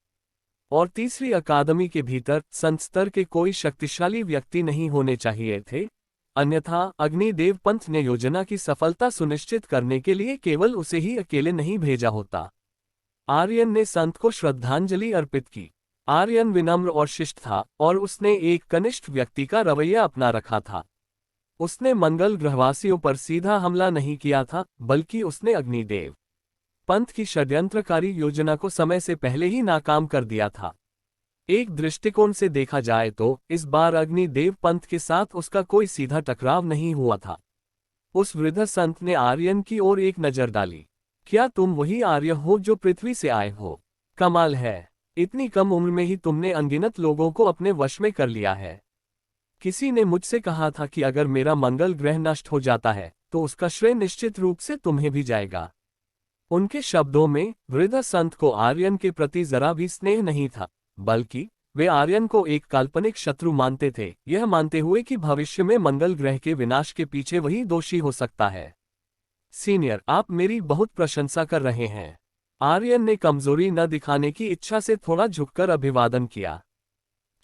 और तीसरी अकादमी के भीतर संत स्तर के कोई शक्तिशाली व्यक्ति नहीं होने चाहिए थे, अन्यथा अग्निदेव पंथ ने योजना की सफलता सुनिश्चित करने के लिए केवल उसे ही अकेले नहीं भेजा होता। आर्यन ने संत को श्रद्धांजलि अर्पित की। आर्यन विनम्र और शिष्ट था और उसने एक कनिष्ठ व्यक्ति का रवैया अपना रखा था। उसने मंगल ग्रहवासियों पर सीधा हमला नहीं किया था, बल्कि उसने अग्निदेव पंथ की षड्यंत्रकारी योजना को समय से पहले ही नाकाम कर दिया था। एक दृष्टिकोण से देखा जाए तो इस बार अग्निदेव पंथ के साथ उसका कोई सीधा टकराव नहीं हुआ था। उस वृद्ध संत ने आर्यन की ओर एक नजर डाली। क्या तुम वही आर्य हो जो पृथ्वी से आए हो? कमाल है, इतनी कम उम्र में ही तुमने अनगिनत लोगों को अपने वश में कर लिया है। किसी ने मुझसे कहा था कि अगर मेरा मंगल ग्रह नष्ट हो जाता है तो उसका श्रेय निश्चित रूप से तुम्हें भी जाएगा। उनके शब्दों में वृद्ध संत को आर्यन के प्रति जरा भी स्नेह नहीं था, बल्कि वे आर्यन को एक काल्पनिक शत्रु मानते थे, यह मानते हुए कि भविष्य में मंगल ग्रह के विनाश के पीछे वही दोषी हो सकता है। सीनियर, आप मेरी बहुत प्रशंसा कर रहे हैं। आर्यन ने कमजोरी न दिखाने की इच्छा से थोड़ा झुककर अभिवादन किया।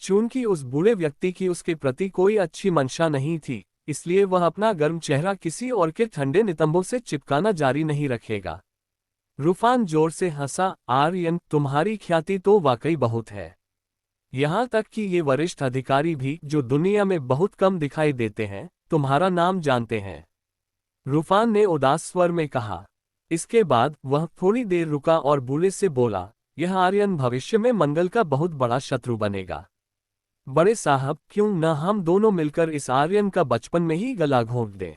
चूंकि उस बूढ़े व्यक्ति की उसके प्रति कोई अच्छी मंशा नहीं थी, इसलिए वह अपना गर्म चेहरा किसी और के ठंडे नितंबों से चिपकाना जारी नहीं रखेगा। रूफान जोर से हंसा। आर्यन, तुम्हारी ख्याति तो वाकई बहुत है। यहां तक कि ये वरिष्ठ अधिकारी भी, जो दुनिया में बहुत कम दिखाई देते हैं, तुम्हारा नाम जानते हैं। रूफान ने उदास स्वर में कहा। इसके बाद वह थोड़ी देर रुका और बूढ़े से बोला, यह आर्यन भविष्य में मंगल का बहुत बड़ा शत्रु बनेगा। बड़े साहब, क्यों न हम दोनों मिलकर इस आर्यन का बचपन में ही गला घोंट दें।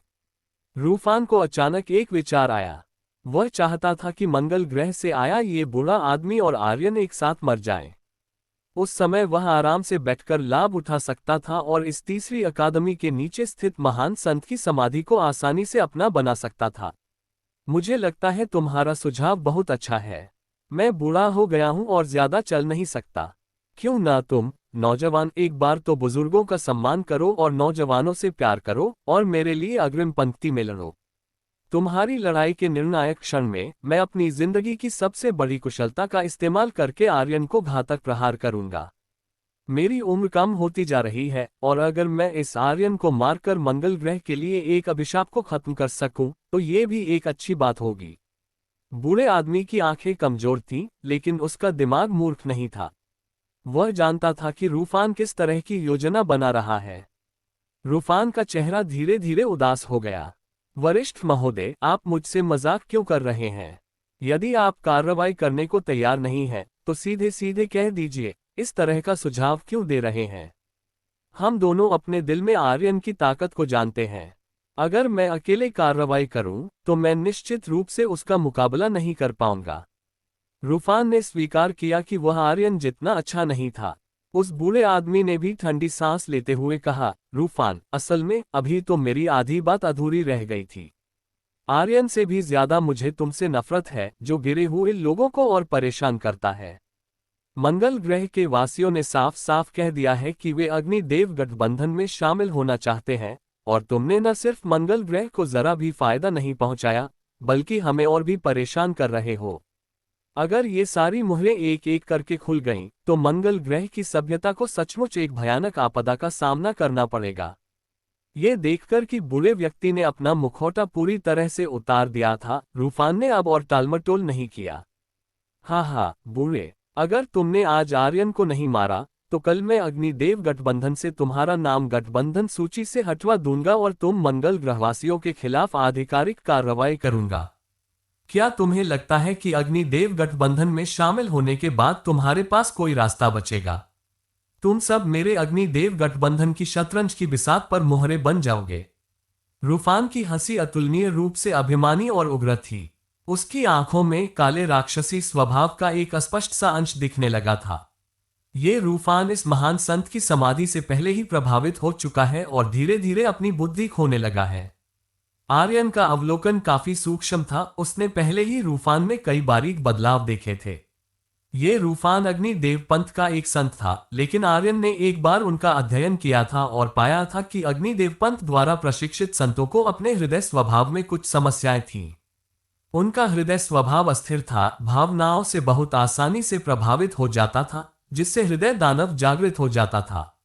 रूफान को अचानक एक विचार आया। वह चाहता था कि मंगल ग्रह से आया ये बूढ़ा आदमी और आर्यन एक साथ मर जाएं। उस समय वह आराम से बैठकर लाभ उठा सकता था और इस तीसरी अकादमी के नीचे स्थित महान संत की समाधि को आसानी से अपना बना सकता था। मुझे लगता है तुम्हारा सुझाव बहुत अच्छा है। मैं बूढ़ा हो गया हूं और ज्यादा चल नहीं सकता। क्यों ना तुम नौजवान एक बार तो बुजुर्गों का सम्मान करो और नौजवानों से प्यार करो और मेरे लिए अग्रिम पंक्ति में लड़ो। तुम्हारी लड़ाई के निर्णायक क्षण में मैं अपनी जिंदगी की सबसे बड़ी कुशलता का इस्तेमाल करके आर्यन को घातक प्रहार करूंगा। मेरी उम्र कम होती जा रही है और अगर मैं इस आर्यन को मारकर मंगल ग्रह के लिए एक अभिशाप को खत्म कर सकूं तो ये भी एक अच्छी बात होगी। बूढ़े आदमी की आंखें कमजोर थीं, लेकिन उसका दिमाग मूर्ख नहीं था। वह जानता था कि रूफान किस तरह की योजना बना रहा है। रूफान का चेहरा धीरे धीरे उदास हो गया। वरिष्ठ महोदय, आप मुझसे मजाक क्यों कर रहे हैं? यदि आप कार्रवाई करने को तैयार नहीं हैं, तो सीधे सीधे कह दीजिए, इस तरह का सुझाव क्यों दे रहे हैं? हम दोनों अपने दिल में आर्यन की ताकत को जानते हैं। अगर मैं अकेले कार्रवाई करूं, तो मैं निश्चित रूप से उसका मुकाबला नहीं कर पाऊंगा। रूफान ने स्वीकार किया कि वह आर्यन जितना अच्छा नहीं था। उस बूढ़े आदमी ने भी ठंडी सांस लेते हुए कहा, रूफान, असल में अभी तो मेरी आधी बात अधूरी रह गई थी। आर्यन से भी ज्यादा मुझे तुमसे नफरत है, जो गिरे हुए लोगों को और परेशान करता है। मंगल ग्रह के वासियों ने साफ साफ कह दिया है कि वे अग्निदेव गठबंधन में शामिल होना चाहते हैं, और तुमने न सिर्फ मंगल ग्रह को जरा भी फायदा नहीं पहुंचाया, बल्कि हमें और भी परेशान कर रहे हो। अगर ये सारी मुहरें एक एक करके खुल गईं, तो मंगल ग्रह की सभ्यता को सचमुच एक भयानक आपदा का सामना करना पड़ेगा। ये देखकर कि बूढ़े व्यक्ति ने अपना मुखौटा पूरी तरह से उतार दिया था, रूफान ने अब और टालमटोल नहीं किया। हाँ, बूढ़े, अगर तुमने आज आर्यन को नहीं मारा, तो कल मैं अग्निदेव गठबंधन से तुम्हारा नाम गठबंधन सूची से हटवा दूंगा और तुम मंगल ग्रहवासियों के खिलाफ आधिकारिक कार्रवाई करूंगा। क्या तुम्हें लगता है कि अग्निदेव गठबंधन में शामिल होने के बाद तुम्हारे पास कोई रास्ता बचेगा? तुम सब मेरे अग्निदेव गठबंधन की शतरंज की बिसात पर मोहरे बन जाओगे। रूफान की हंसी अतुलनीय रूप से अभिमानी और उग्र थी। उसकी आंखों में काले राक्षसी स्वभाव का एक अस्पष्ट सा अंश दिखने लगा था। ये रूफान इस महान संत की समाधि से पहले ही प्रभावित हो चुका है और धीरे धीरे अपनी बुद्धि खोने लगा है। आर्यन का अवलोकन काफी सूक्ष्म था। उसने पहले ही रूफान में कई बारीक बदलाव देखे थे। ये रूफान अग्निदेव पंथ का एक संत था, लेकिन आर्यन ने एक बार उनका अध्ययन किया था और पाया था कि अग्निदेव पंथ द्वारा प्रशिक्षित संतों को अपने हृदय स्वभाव में कुछ समस्याएं थीं। उनका हृदय स्वभाव अस्थिर था, भावनाओं से बहुत आसानी से प्रभावित हो जाता था, जिससे हृदय दानव जागृत हो जाता था।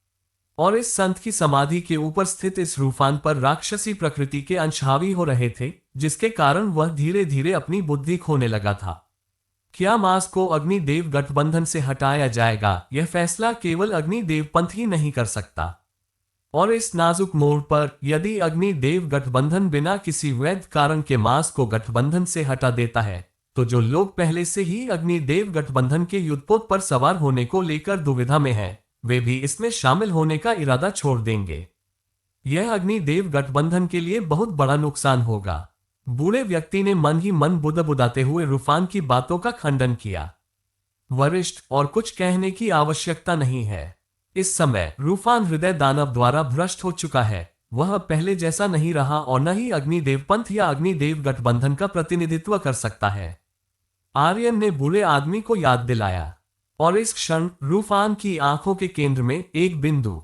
और इस संत की समाधि के ऊपर स्थित इस रूफान पर राक्षसी प्रकृति के अंश हावी हो रहे थे, जिसके कारण वह धीरे धीरे अपनी बुद्धि खोने लगा था। क्या मास को अग्निदेव गठबंधन से हटाया जाएगा, यह फैसला केवल अग्निदेव पंथ ही नहीं कर सकता। और इस नाजुक मोड़ पर यदि अग्निदेव गठबंधन बिना किसी वैध कारण के मास को गठबंधन से हटा देता है, तो जो लोग पहले से ही अग्निदेव गठबंधन के युद्धपोत पर सवार होने को लेकर दुविधा में हैं, वे भी इसमें शामिल होने का इरादा छोड़ देंगे। यह अग्निदेव गठबंधन के लिए बहुत बड़ा नुकसान होगा। बूढ़े व्यक्ति ने मन ही मन बुदबुदाते हुए रूफान की बातों का खंडन किया। वरिष्ठ और कुछ कहने की आवश्यकता नहीं है। इस समय रूफान हृदय दानव द्वारा भ्रष्ट हो चुका है। वह पहले जैसा नहीं रहा और न ही अग्निदेव पंथ या अग्निदेव गठबंधन का प्रतिनिधित्व कर सकता है। आर्यन ने बुरे आदमी को याद दिलाया और इस क्षण रूफान की आंखों के केंद्र में एक बिंदु